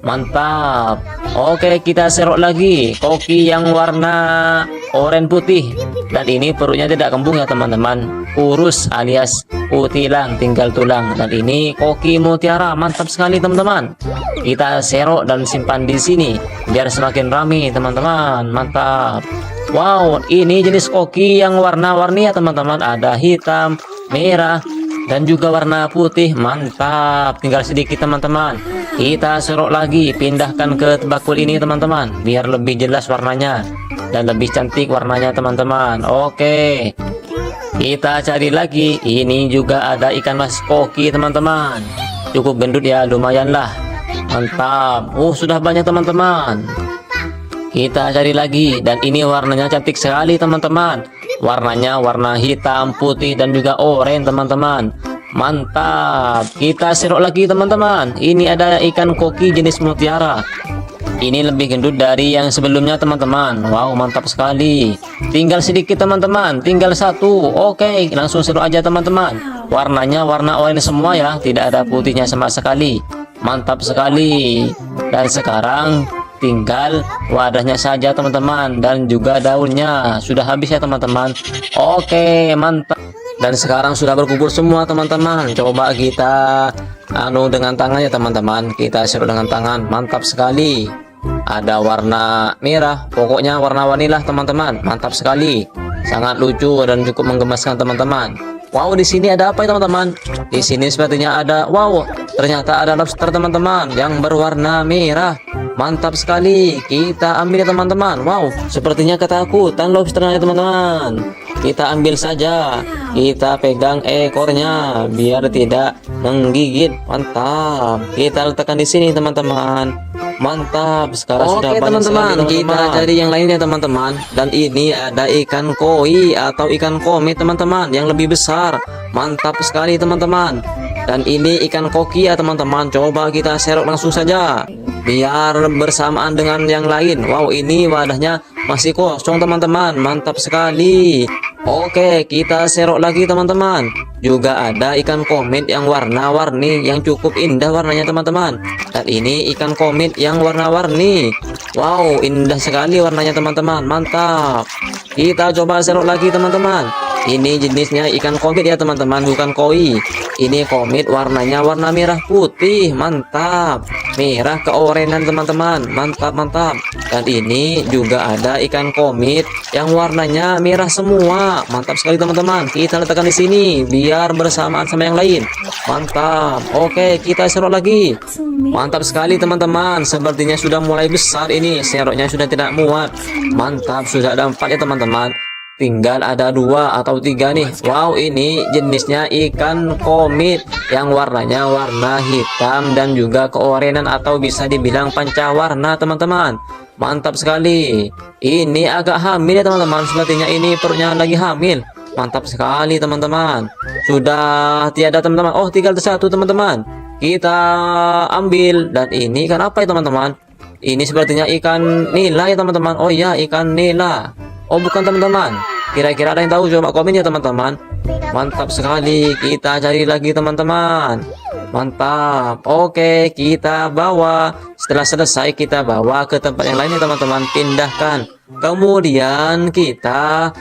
Mantap. Oke, kita serok lagi koki yang warna oranye putih. Dan ini perutnya tidak kembung ya teman-teman. Kurus alias utilang, tinggal tulang. Dan ini koki mutiara. Mantap sekali teman-teman. Kita serok dan simpan di sini biar semakin ramai teman-teman. Mantap. Wow, ini jenis koki yang warna-warni ya teman-teman. Ada hitam, merah, dan juga warna putih. Mantap. Tinggal sedikit teman-teman. Kita serok lagi, pindahkan ke bakul ini teman-teman, biar lebih jelas warnanya dan lebih cantik warnanya teman-teman. Oke, kita cari lagi. Ini juga ada ikan mas koki teman-teman. Cukup gendut ya, lumayan lah. Mantap. Sudah banyak teman-teman. Kita cari lagi. Dan ini warnanya cantik sekali teman-teman. Warnanya warna hitam, putih, dan juga oranye teman-teman. Mantap. Kita serok lagi teman-teman. Ini ada ikan koki jenis mutiara. Ini lebih gendut dari yang sebelumnya teman-teman. Wow, mantap sekali. Tinggal sedikit teman-teman. Tinggal satu. Oke, langsung serok aja teman-teman. Warnanya warna oranye semua ya. Tidak ada putihnya sama sekali. Mantap sekali. Dan sekarang tinggal wadahnya saja teman-teman, dan juga daunnya. Sudah habis ya teman-teman. Oke, mantap. Dan sekarang sudah berkumpul semua teman-teman. Coba kita dengan tangan ya teman-teman. Kita serut dengan tangan. Mantap sekali. Ada warna merah. Pokoknya warna-warni lah teman-teman. Mantap sekali. Sangat lucu dan cukup menggemaskan teman-teman. Wow, di sini ada apa ya teman-teman? Di sini sepertinya ada, wow, ternyata ada lobster teman-teman yang berwarna merah. Mantap sekali. Kita ambil ya teman-teman. Wow, sepertinya ketakutan lobsternya teman-teman. Kita ambil saja. Kita pegang ekornya biar tidak menggigit. Mantap. Kita letakkan di sini teman-teman. Mantap. Sekarang sudah banyak teman-teman. Kita cari yang lainnya teman-teman. Dan ini ada ikan koi atau ikan komi teman-teman yang lebih besar. Mantap sekali teman-teman. Dan ini ikan koki ya teman-teman. Coba kita serok langsung saja biar bersamaan dengan yang lain. Wow, ini wadahnya masih kosong teman-teman. Mantap sekali. Oke, kita serok lagi teman-teman. Juga ada ikan komit yang warna-warni yang cukup indah warnanya teman-teman. Dan ini ikan komit yang warna-warni. Wow, indah sekali warnanya teman-teman. Mantap. Kita coba serok lagi teman-teman. Ini jenisnya ikan komit ya teman-teman, bukan koi. Ini komit, warnanya warna merah putih, mantap. Merah keorenan teman-teman, mantap mantap. Dan ini juga ada ikan komit yang warnanya merah semua, mantap sekali teman-teman. Kita letakkan di sini biar bersamaan sama yang lain, mantap. Oke, kita serok lagi. Mantap sekali teman-teman, sepertinya sudah mulai besar ini, seroknya sudah tidak muat. Mantap, sudah ada 4 ya teman-teman. Tinggal ada 2 atau 3 nih. Wow, ini jenisnya ikan komit yang warnanya warna hitam dan juga keorenan atau bisa dibilang pancawarna teman-teman. Mantap sekali. Ini agak hamil ya teman-teman. Sepertinya ini perutnya lagi hamil. Mantap sekali teman-teman. Sudah tiada teman-teman. Oh, tinggal satu teman-teman. Kita ambil. Dan ini ikan apa ya teman-teman? Ini sepertinya ikan nila ya teman-teman. Oh iya, ikan nila. Oh bukan teman-teman. Kira-kira ada yang tahu? Coba komen ya teman-teman. Mantap sekali. Kita cari lagi teman-teman. Mantap. Oke, kita bawa. Setelah selesai kita bawa ke tempat yang lainnya teman-teman. Pindahkan. Kemudian kita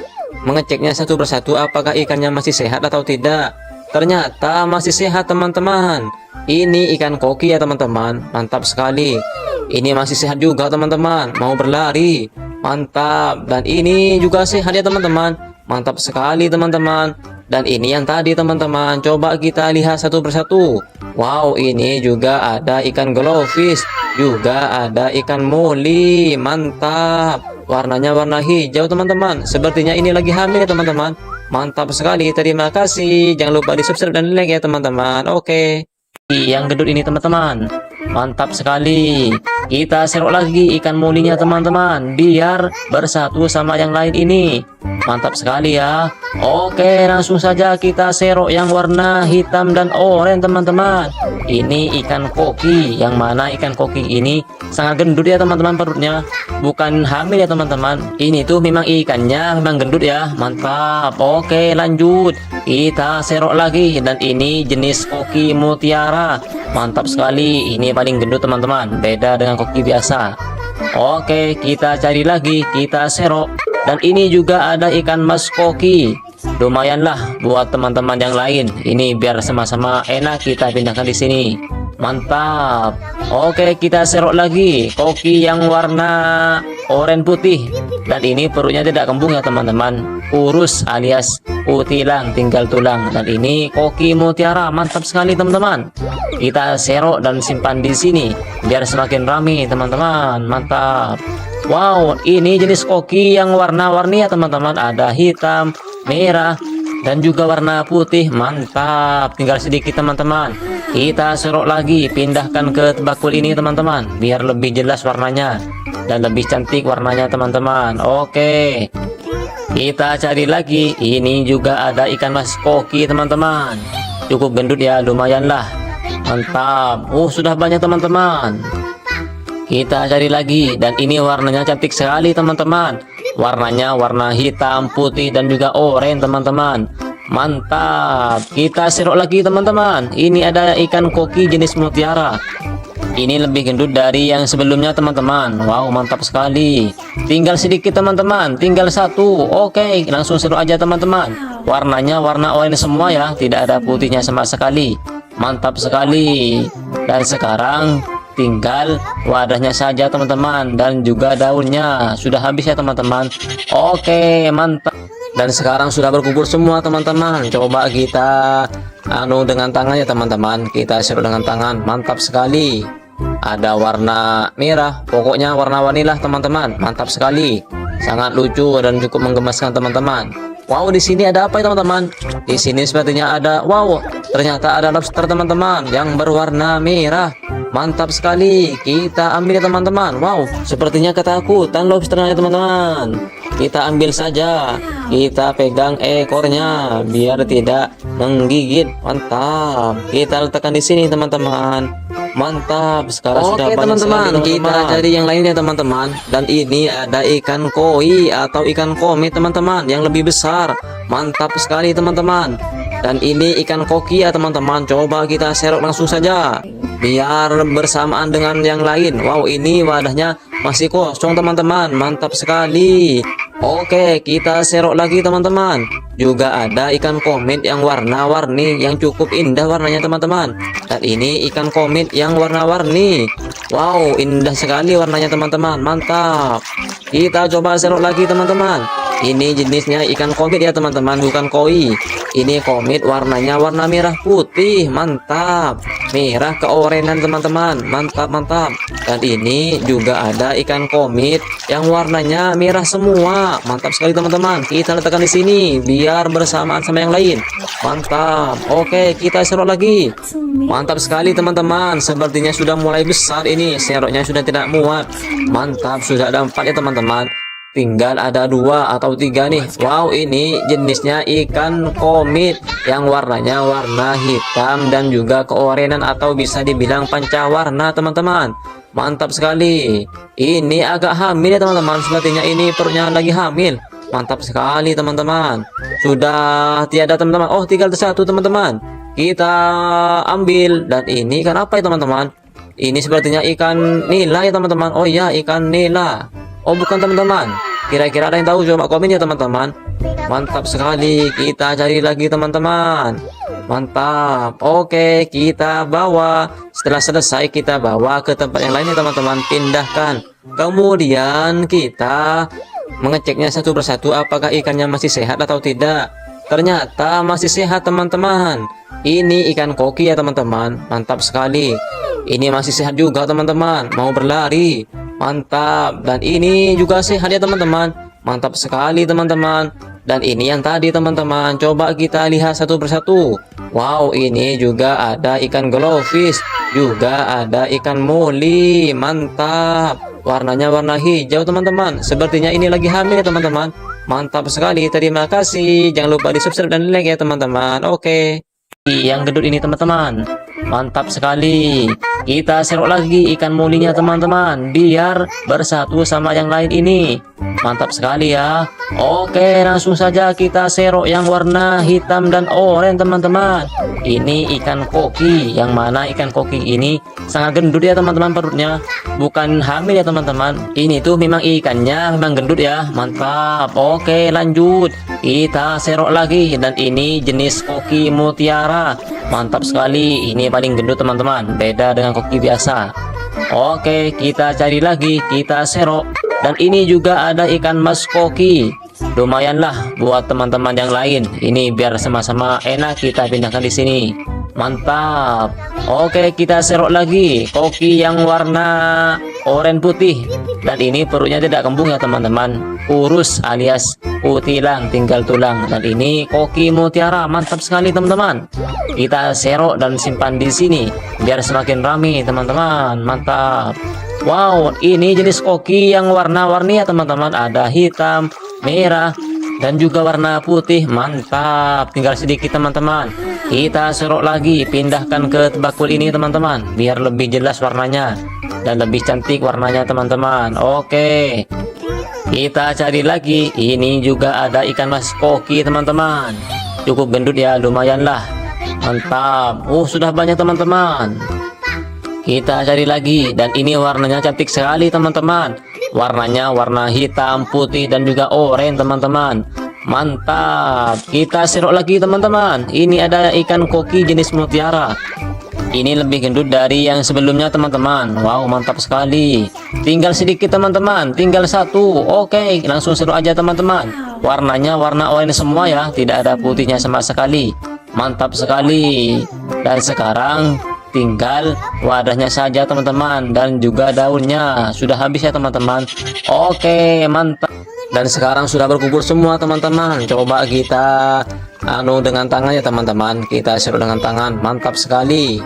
mengeceknya satu persatu apakah ikannya masih sehat atau tidak. Ternyata masih sehat teman-teman. Ini ikan koki ya teman-teman. Mantap sekali. Ini masih sehat juga teman-teman. Mau berlari. Mantap. Dan ini juga sehat ya teman-teman. Mantap sekali teman-teman. Dan ini yang tadi teman-teman. Coba kita lihat satu persatu. Wow, ini juga ada ikan glowfish. Juga ada ikan moli. Mantap. Warnanya warna hijau teman-teman. Sepertinya ini lagi hamil ya teman-teman. Mantap sekali. Terima kasih. Jangan lupa di subscribe dan like ya teman-teman. Oke. Yang gendut ini teman-teman, mantap sekali. Kita serok lagi ikan molinya teman-teman biar bersatu sama yang lain ini. Mantap sekali ya. Oke, langsung saja kita serok yang warna hitam dan oranye teman-teman. Ini ikan koki, yang mana ikan koki ini sangat gendut ya teman-teman perutnya. Bukan hamil ya teman-teman. Ini tuh memang ikannya memang gendut ya. Mantap. Oke, lanjut. Kita serok lagi dan ini jenis koki mutiara. Mantap sekali. Ini paling gendut teman-teman. Beda dengan koki biasa. Oke, kita cari lagi. Kita serok. Dan ini juga ada ikan mas koki. Lumayanlah buat teman-teman yang lain. Ini biar sama-sama enak kita pindahkan di sini. Mantap. Oke, kita serok lagi koki yang warna oranye putih. Dan ini perutnya tidak kembung ya teman-teman. Kurus alias utilang, tinggal tulang. Dan ini koki mutiara. Mantap sekali teman-teman. Kita serok dan simpan di sini biar semakin ramai teman-teman. Mantap. Wow, ini jenis koki yang warna-warni ya teman-teman. Ada hitam, merah, dan juga warna putih. Mantap. Tinggal sedikit teman-teman. Kita serok lagi, pindahkan ke bakul ini teman-teman biar lebih jelas warnanya dan lebih cantik warnanya teman-teman. Oke, kita cari lagi. Ini juga ada ikan mas koki teman-teman. Cukup gendut ya, lumayan lah. Mantap. Sudah banyak teman-teman. Kita cari lagi dan ini warnanya cantik sekali teman-teman. Warnanya warna hitam, putih, dan juga oranye teman-teman. Mantap. Kita serok lagi teman-teman. Ini ada ikan koki jenis mutiara. Ini lebih gendut dari yang sebelumnya teman-teman. Wow, mantap sekali. Tinggal sedikit teman-teman. Tinggal satu. Oke, langsung serok aja teman-teman. Warnanya warna oranye semua ya. Tidak ada putihnya sama sekali. Mantap sekali. Dan sekarang tinggal wadahnya saja teman-teman. Dan juga daunnya. Sudah habis ya teman-teman. Oke, mantap. Dan sekarang sudah berkumpul semua teman-teman. Coba kita dengan tangan ya teman-teman. Kita serok dengan tangan. Mantap sekali. Ada warna merah. Pokoknya warna-warni lah teman-teman. Mantap sekali. Sangat lucu dan cukup menggemaskan teman-teman. Wow, di sini ada apa ya teman-teman? Di sini sepertinya ada, wow, ternyata ada lobster teman-teman yang berwarna merah. Mantap sekali. Kita ambil ya teman-teman. Wow, sepertinya ketakutan lobsternya teman-teman. Kita ambil saja. Kita pegang ekornya biar tidak menggigit. Mantap. Kita letakkan di sini teman-teman. Mantap. Sekarang sudah banyak teman-teman. Kita cari yang lainnya teman-teman. Dan ini ada ikan koi atau ikan komit teman-teman yang lebih besar. Mantap sekali teman-teman. Dan ini ikan koki ya teman-teman. Coba kita serok langsung saja biar bersamaan dengan yang lain. Wow, ini wadahnya masih kosong teman-teman. Mantap sekali. Oke, kita serok lagi teman-teman. Juga ada ikan komit yang warna-warni yang cukup indah warnanya teman-teman. Dan ini ikan komit yang warna-warni. Wow, indah sekali warnanya teman-teman. Mantap. Kita coba serok lagi teman-teman. Ini jenisnya ikan komit ya teman-teman, bukan koi. Ini komit warnanya warna merah putih. Mantap. Merah keorenan teman-teman. Mantap, mantap. Dan ini juga ada ikan komit yang warnanya merah semua. Mantap sekali teman-teman. Kita letakkan di sini biar bersamaan sama yang lain. Mantap. Oke, kita serok lagi. Mantap sekali teman-teman. Sepertinya sudah mulai besar ini. Seroknya sudah tidak muat. Mantap, sudah ada 4 ya teman-teman. Tinggal ada 2 atau 3 nih. Wow, ini jenisnya ikan komit yang warnanya warna hitam dan juga keorenan atau bisa dibilang pancawarna teman-teman. Mantap sekali. Ini agak hamil ya teman-teman. Sepertinya ini perutnya lagi hamil. Mantap sekali teman-teman. Sudah tiada teman-teman. Oh, tinggal satu teman-teman. Kita ambil. Dan ini ikan apa ya teman-teman? Ini sepertinya ikan nila ya teman-teman. Oh iya, ikan nila. Oh bukan teman-teman. Kira-kira ada yang tahu? Coba komen ya teman-teman. Mantap sekali. Kita cari lagi teman-teman. Mantap. Oke, kita bawa. Setelah selesai kita bawa ke tempat yang lain ya teman-teman. Pindahkan. Kemudian kita mengeceknya satu persatu apakah ikannya masih sehat atau tidak. Ternyata masih sehat teman-teman. Ini ikan koki ya teman-teman. Mantap sekali. Ini masih sehat juga teman-teman. Mau berlari. Mantap. Dan ini juga sehat ya teman-teman. Mantap sekali teman-teman. Dan ini yang tadi teman-teman. Coba kita lihat satu persatu. Wow, ini juga ada ikan glowfish. Juga ada ikan moli. Mantap. Warnanya warna hijau teman-teman. Sepertinya ini lagi hamil ya teman-teman. Mantap sekali. Terima kasih. Jangan lupa di subscribe dan like ya teman-teman. Oke. Yang gendut ini teman-teman. Mantap sekali. Kita serok lagi ikan molinya teman-teman biar bersatu sama yang lain ini. Mantap sekali ya. Oke, langsung saja kita serok yang warna hitam dan oranye teman-teman. Ini ikan koki. Yang mana ikan koki ini sangat gendut ya teman-teman perutnya. Bukan hamil ya teman-teman. Ini tuh memang ikannya memang gendut ya. Mantap. Oke, lanjut. Kita serok lagi dan ini jenis koki mutiara. Mantap sekali. Ini paling gendut teman-teman. Beda dengan koki biasa. Oke, kita cari lagi. Kita serok. Dan ini juga ada ikan mas koki. Lumayanlah buat teman-teman yang lain. Ini biar sama-sama enak kita pindahkan di sini. Mantap. Oke, kita serok lagi koki yang warna oranye putih. Dan ini perutnya tidak kembung ya teman-teman. Kurus alias utilang, tinggal tulang. Dan ini koki mutiara. Mantap sekali teman-teman. Kita serok dan simpan di sini biar semakin ramai teman-teman. Mantap. Wow, ini jenis koki yang warna-warni ya teman-teman. Ada hitam, merah, dan juga warna putih. Mantap. Tinggal sedikit teman-teman. Kita serok lagi, pindahkan ke bakul ini teman-teman biar lebih jelas warnanya dan lebih cantik warnanya teman-teman. Oke, kita cari lagi. Ini juga ada ikan mas koki teman-teman. Cukup gendut ya, lumayan lah. Mantap. Sudah banyak teman-teman. Kita cari lagi dan ini warnanya cantik sekali teman-teman. Warnanya warna hitam, putih, dan juga oranye teman-teman. Mantap. Kita serok lagi teman-teman. Ini ada ikan koki jenis mutiara. Ini lebih gendut dari yang sebelumnya teman-teman. Wow, mantap sekali. Tinggal sedikit teman-teman. Tinggal satu. Oke, langsung serok aja teman-teman. Warnanya warna oranye semua ya. Tidak ada putihnya sama sekali. Mantap sekali. Dan sekarang tinggal wadahnya saja teman-teman dan juga daunnya. Sudah habis ya teman-teman. Oke, mantap. Dan sekarang sudah berkumpul semua teman-teman. Coba kita dengan tangan ya teman-teman. Kita serok dengan tangan. Mantap sekali.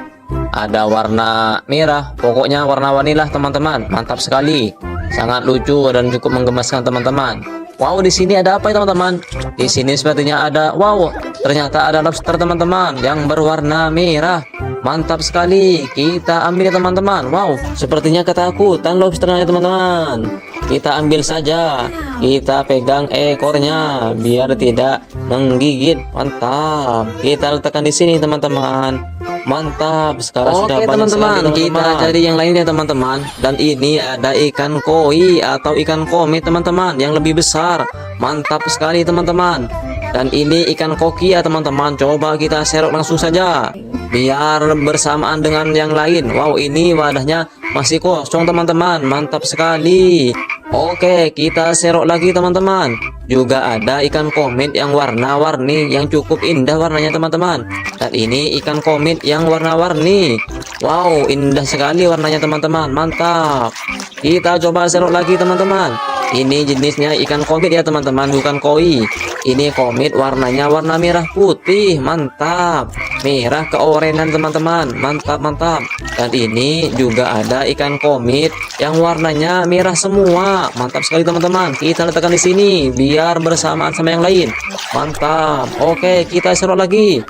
Ada warna merah. Pokoknya warna-warni lah teman-teman. Mantap sekali. Sangat lucu dan cukup menggemaskan teman-teman. Wow, di sini ada apa ya teman-teman? Di sini sepertinya ada, wow, ternyata ada lobster teman-teman yang berwarna merah. Mantap sekali. Kita ambil ya teman-teman. Wow, sepertinya ketakutan lobsternya teman-teman. Kita ambil saja. Kita pegang ekornya biar tidak menggigit. Mantap. Kita letakkan di sini teman-teman. Mantap, sekarang sudah Oke banyak sekali teman-teman, kita teman-teman. cari yang lainnya teman-teman. Dan ini ada ikan koi atau ikan komit teman-teman yang lebih besar. Mantap sekali teman-teman. Dan ini ikan koki ya teman-teman. Coba kita serok langsung saja biar bersamaan dengan yang lain. Wow, ini wadahnya masih kosong teman-teman. Mantap sekali. Oke, kita serok lagi teman-teman. Juga ada ikan komit yang warna-warni yang cukup indah warnanya teman-teman. Dan ini ikan komit yang warna-warni. Wow, indah sekali warnanya teman-teman. Mantap. Kita coba serok lagi teman-teman. Ini jenisnya ikan komit ya teman-teman, bukan koi. Ini komit warnanya warna merah putih. Mantap. Merah keorenan teman-teman. Mantap, mantap. Dan ini juga ada ikan komit yang warnanya merah semua. Mantap sekali teman-teman. Kita letakkan di sini biar bersamaan sama yang lain. Mantap. Oke, kita serok lagi.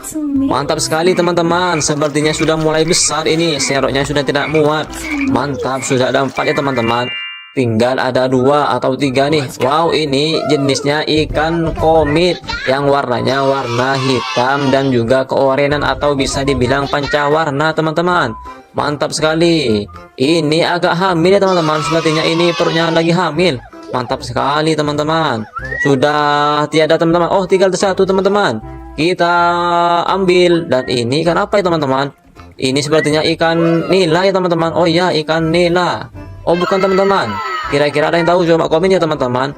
Mantap sekali teman-teman. Sepertinya sudah mulai besar ini. Seroknya sudah tidak muat. Mantap, sudah ada 4 ya teman-teman. Tinggal ada 2 atau 3 nih. Wow, ini jenisnya ikan komit yang warnanya warna hitam dan juga keorenan atau bisa dibilang pancawarna teman-teman. Mantap sekali. Ini agak hamil ya teman-teman. Sepertinya ini perutnya lagi hamil. Mantap sekali teman-teman. Sudah tiada teman-teman. Oh, tinggal 1 teman-teman. Kita ambil. Dan ini ikan apa ya teman-teman? Ini sepertinya ikan nila ya teman-teman. Oh iya, ikan nila. Oh bukan teman-teman. Kira-kira ada yang tahu? Coba komen ya teman-teman.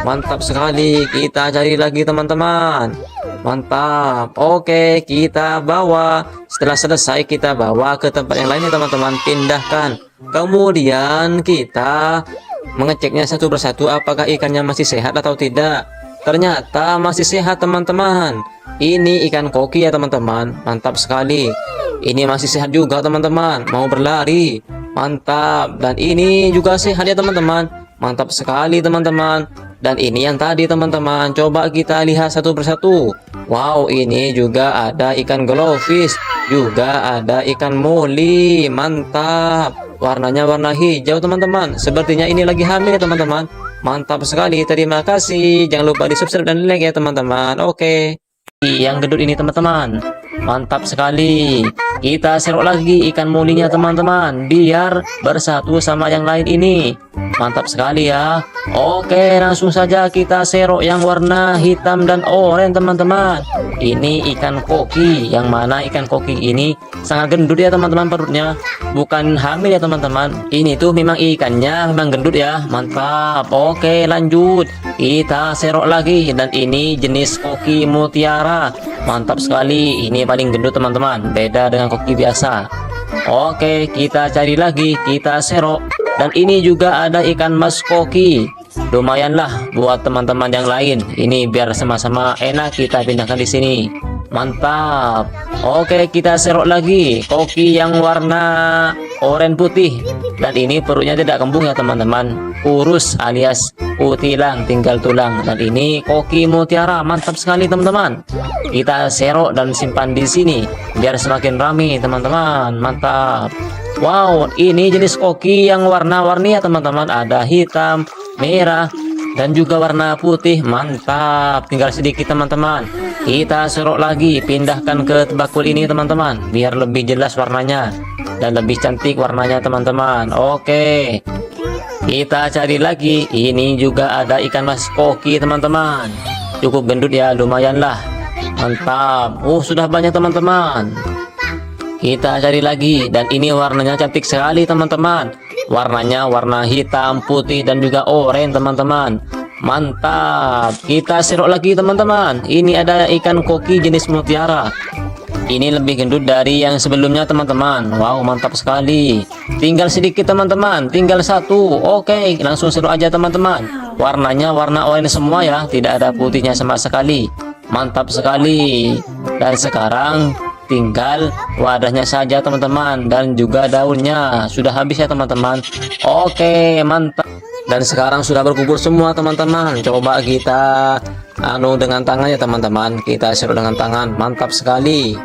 Mantap sekali. Kita cari lagi teman-teman. Mantap. Oke, kita bawa. Setelah selesai kita bawa ke tempat yang lain ya teman-teman. Pindahkan. Kemudian kita mengeceknya satu persatu apakah ikannya masih sehat atau tidak. Ternyata masih sehat teman-teman. Ini ikan koki ya teman-teman. Mantap sekali. Ini masih sehat juga teman-teman. Mau berlari. Mantap. Dan ini juga sehat ya teman-teman. Mantap sekali teman-teman. Dan ini yang tadi teman-teman. Coba kita lihat satu persatu. Wow, ini juga ada ikan glowfish. Juga ada ikan moli. Mantap. Warnanya warna hijau teman-teman. Sepertinya ini lagi hamil ya teman-teman. Mantap sekali. Terima kasih. Jangan lupa di subscribe dan like ya teman-teman. Oke. Yang gendut ini teman-teman. Mantap sekali. Kita serok lagi ikan molinya teman-teman biar bersatu sama yang lain ini. Mantap sekali ya. Oke, langsung saja kita serok yang warna hitam dan oranye teman-teman. Ini ikan koki. Yang mana ikan koki ini sangat gendut ya teman-teman perutnya. Bukan hamil ya teman-teman. Ini tuh memang ikannya memang gendut ya. Mantap. Oke, lanjut. Kita serok lagi. Dan ini jenis koki mutiara. Mantap sekali. Ini paling gendut teman-teman. Beda dengan koki biasa. Oke, kita cari lagi. Kita serok. Dan ini juga ada ikan mas koki. Lumayanlah buat teman-teman yang lain. Ini biar sama-sama enak kita pindahkan di sini. Mantap. Oke, kita serok lagi koki yang warna oranye putih. Dan ini perutnya tidak kembung ya teman-teman. Kurus alias utilang, tinggal tulang. Dan ini koki mutiara. Mantap sekali teman-teman. Kita serok dan simpan di sini biar semakin ramai teman-teman. Mantap. Wow, ini jenis koki yang warna-warni ya teman-teman. Ada hitam, merah, dan juga warna putih. Mantap. Tinggal sedikit teman-teman. Kita serok lagi. Pindahkan ke bakul ini teman-teman biar lebih jelas warnanya dan lebih cantik warnanya teman-teman. Oke, kita cari lagi. Ini juga ada ikan mas koki teman-teman. Cukup gendut ya, lumayan lah. Mantap. Sudah banyak teman-teman. Kita cari lagi. Dan ini warnanya cantik sekali teman-teman. Warnanya warna hitam, putih, dan juga oranye teman-teman. Mantap. Kita serok lagi teman-teman. Ini ada ikan koki jenis mutiara. Ini lebih gendut dari yang sebelumnya teman-teman. Wow, mantap sekali. Tinggal sedikit teman-teman. Tinggal 1. Oke, langsung serok aja teman-teman. Warnanya warna oranye semua ya. Tidak ada putihnya sama sekali. Mantap sekali. Dan sekarang tinggal wadahnya saja teman-teman. Dan juga daunnya. Sudah habis ya teman-teman. Oke, mantap. Dan sekarang sudah berkumpul semua teman-teman. Coba kita dengan tangan ya teman-teman. Kita serok dengan tangan. Mantap sekali.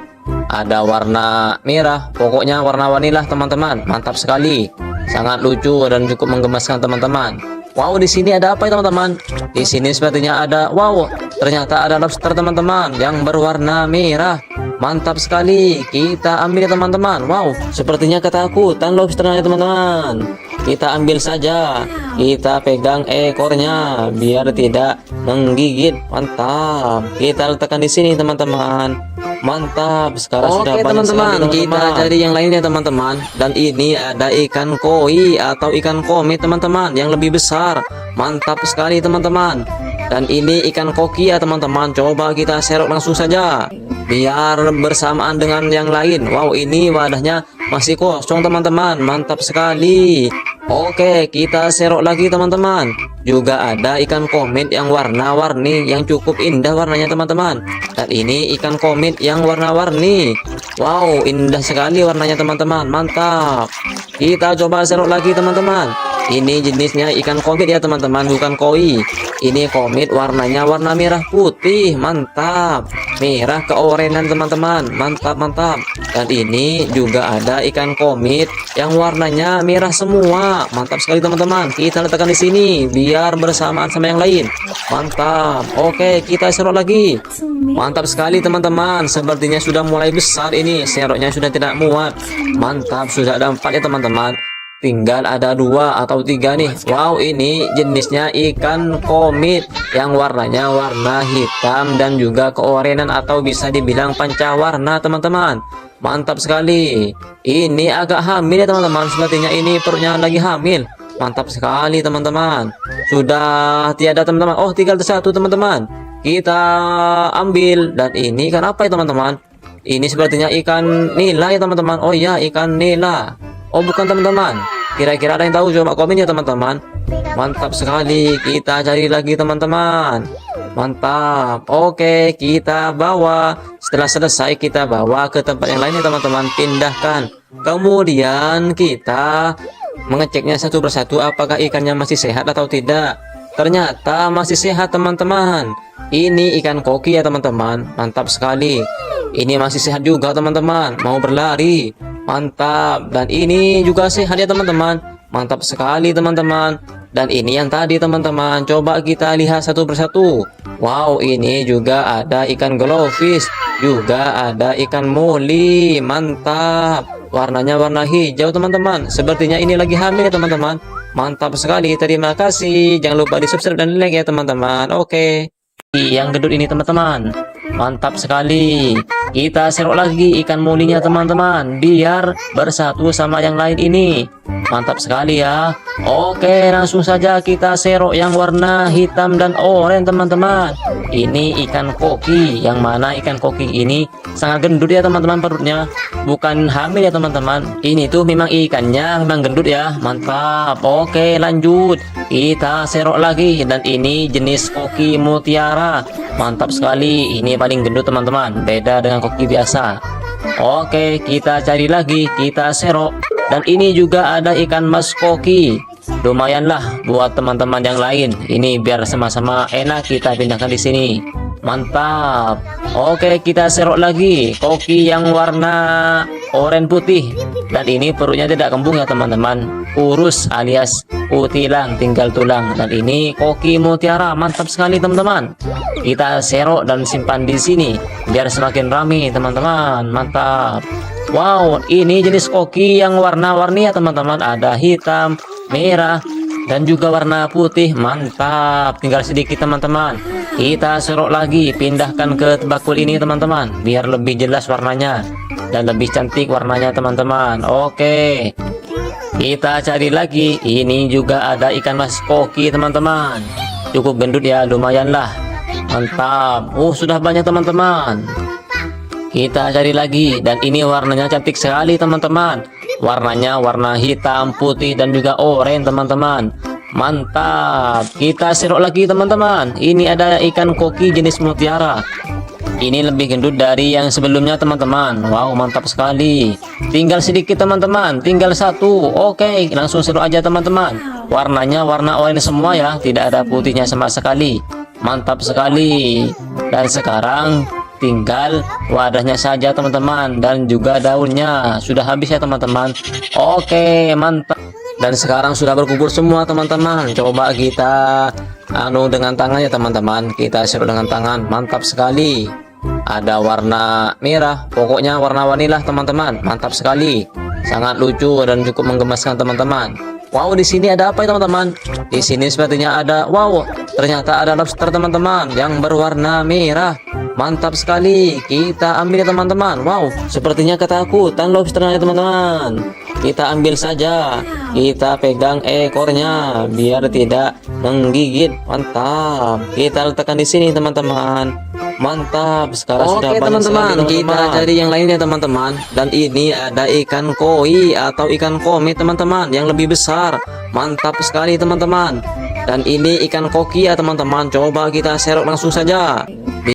Ada warna merah. Pokoknya warna-warni lah teman-teman. Mantap sekali. Sangat lucu dan cukup menggemaskan teman-teman. Wow, di sini ada apa ya teman-teman? Di sini sepertinya ada, wow, ternyata ada lobster teman-teman yang berwarna merah. Mantap sekali. Kita ambil ya teman-teman. Wow, sepertinya ketakutan lobsternya teman-teman. Kita ambil saja. Kita pegang ekornya biar tidak menggigit. Mantap. Kita letakkan di sini teman-teman. Mantap. Sekarang sudah banyak teman-teman, sekali, kita cari yang lainnya teman-teman. Dan ini ada ikan koi atau ikan komi teman-teman yang lebih besar. Mantap sekali teman-teman. Dan ini ikan koki ya teman-teman. Coba kita serok langsung saja biar bersamaan dengan yang lain. Wow, ini wadahnya masih kosong teman-teman. Mantap sekali. Oke, kita serok lagi teman-teman. Juga ada ikan komit yang warna-warni yang cukup indah warnanya teman-teman. Dan ini ikan komit yang warna-warni. Wow, indah sekali warnanya teman-teman. Mantap. Kita coba serok lagi teman-teman. Ini jenisnya ikan komit ya teman-teman, bukan koi. Ini komit warnanya warna merah putih. Mantap. Merah keorenan teman-teman. Mantap, mantap. Dan ini juga ada ikan komit yang warnanya merah semua. Mantap sekali teman-teman. Kita letakkan di sini biar bersamaan sama yang lain. Mantap. Oke, kita serok lagi. Mantap sekali teman-teman. Sepertinya sudah mulai besar ini. Seroknya sudah tidak muat. Mantap, sudah ada 4 ya teman-teman. Tinggal ada 2 atau 3 nih. Wow, ini jenisnya ikan komit yang warnanya warna hitam dan juga keorenan atau bisa dibilang pancawarna teman-teman. Mantap sekali. Ini agak hamil ya teman-teman. Sepertinya ini perutnya lagi hamil. Mantap sekali teman-teman. Sudah tiada teman-teman. Oh, tinggal satu teman-teman. Kita ambil. Dan ini ikan apa ya teman-teman? Ini sepertinya ikan nila ya teman-teman. Oh iya, ikan nila. Oh, bukan teman-teman. Kira-kira ada yang tahu? Coba komen ya teman-teman. Mantap sekali. Kita cari lagi teman-teman. Mantap. Oke, kita bawa. Setelah selesai kita bawa ke tempat yang lainnya teman-teman. Pindahkan. Kemudian kita mengeceknya satu persatu apakah ikannya masih sehat atau tidak. Ternyata masih sehat teman-teman. Ini ikan koki ya teman-teman. Mantap sekali. Ini masih sehat juga teman-teman. Mau berlari. Mantap. Dan ini juga sehat ya teman-teman. Mantap sekali teman-teman. Dan ini yang tadi teman-teman. Coba kita lihat satu persatu. Wow, ini juga ada ikan glowfish. Juga ada ikan moli. Mantap. Warnanya warna hijau teman-teman. Sepertinya ini lagi hamil ya teman-teman. Mantap sekali. Terima kasih. Jangan lupa di subscribe dan like ya teman-teman. Oke. Yang gendut ini teman-teman. Mantap sekali. Kita serok lagi ikan molinya teman-teman biar bersatu sama yang lain ini. Mantap sekali ya. Oke, langsung saja kita serok yang warna hitam dan oranye teman-teman. Ini ikan koki. Yang mana ikan koki ini sangat gendut ya teman-teman perutnya. Bukan hamil ya teman-teman. Ini tuh memang ikannya memang gendut ya. Mantap. Oke, lanjut. Kita serok lagi. Dan ini jenis koki mutiara. Mantap sekali. Ini paling gendut teman-teman. Beda dengan koki biasa. Oke, kita cari lagi. Kita serok. Dan ini juga ada ikan mas koki. Lumayanlah buat teman-teman yang lain. Ini biar sama-sama enak kita pindahkan di sini. Mantap. Oke, kita serok lagi koki yang warna oranye putih. Dan ini perutnya tidak kembung ya teman-teman. Kurus alias utilang, tinggal tulang. Dan ini koki mutiara. Mantap sekali teman-teman. Kita serok dan simpan di sini biar semakin ramai teman-teman. Mantap. Wow, ini jenis koki yang warna-warni ya teman-teman. Ada hitam, merah, dan juga warna putih. Mantap. Tinggal sedikit teman-teman. Kita serok lagi, pindahkan ke bakul ini teman-teman biar lebih jelas warnanya dan lebih cantik warnanya teman-teman. Oke, kita cari lagi. Ini juga ada ikan mas koki teman-teman. Cukup gendut ya, lumayan lah. Mantap. Sudah banyak teman-teman. Kita cari lagi. Dan ini warnanya cantik sekali teman-teman. Warnanya warna hitam, putih, dan juga oranye teman-teman. Mantap. Kita serok lagi teman-teman. Ini ada ikan koki jenis mutiara. Ini lebih gendut dari yang sebelumnya teman-teman. Wow, mantap sekali. Tinggal sedikit teman-teman. Tinggal satu. Oke, langsung serok aja teman-teman. Warnanya warna oranye semua ya. Tidak ada putihnya sama sekali. Mantap sekali. Dan sekarang tinggal wadahnya saja teman-teman. Dan juga daunnya. Sudah habis ya teman-teman. Oke, mantap. Dan sekarang sudah berkumpul semua teman-teman. Coba kita dengan tangannya teman-teman. Kita serut dengan tangan. Mantap sekali. Ada warna merah. Pokoknya warna-warni lah teman-teman. Mantap sekali. Sangat lucu dan cukup menggemaskan teman-teman. Wow, di sini ada apa ya teman-teman? Di sini sepertinya ada, wow, ternyata ada lobster teman-teman yang berwarna merah. Mantap sekali. Kita ambil ya teman-teman. Wow, sepertinya ketakutan lobsternya teman-teman. Kita ambil saja. Kita pegang ekornya biar tidak menggigit. Mantap. Kita letakkan di sini teman-teman. Mantap. Sekarang sudah banyak teman-teman, sekali, kita cari yang lainnya teman-teman. Dan ini ada ikan koi atau ikan komi teman-teman yang lebih besar. Mantap sekali teman-teman. Dan ini ikan koki ya teman-teman. Coba kita serok langsung saja.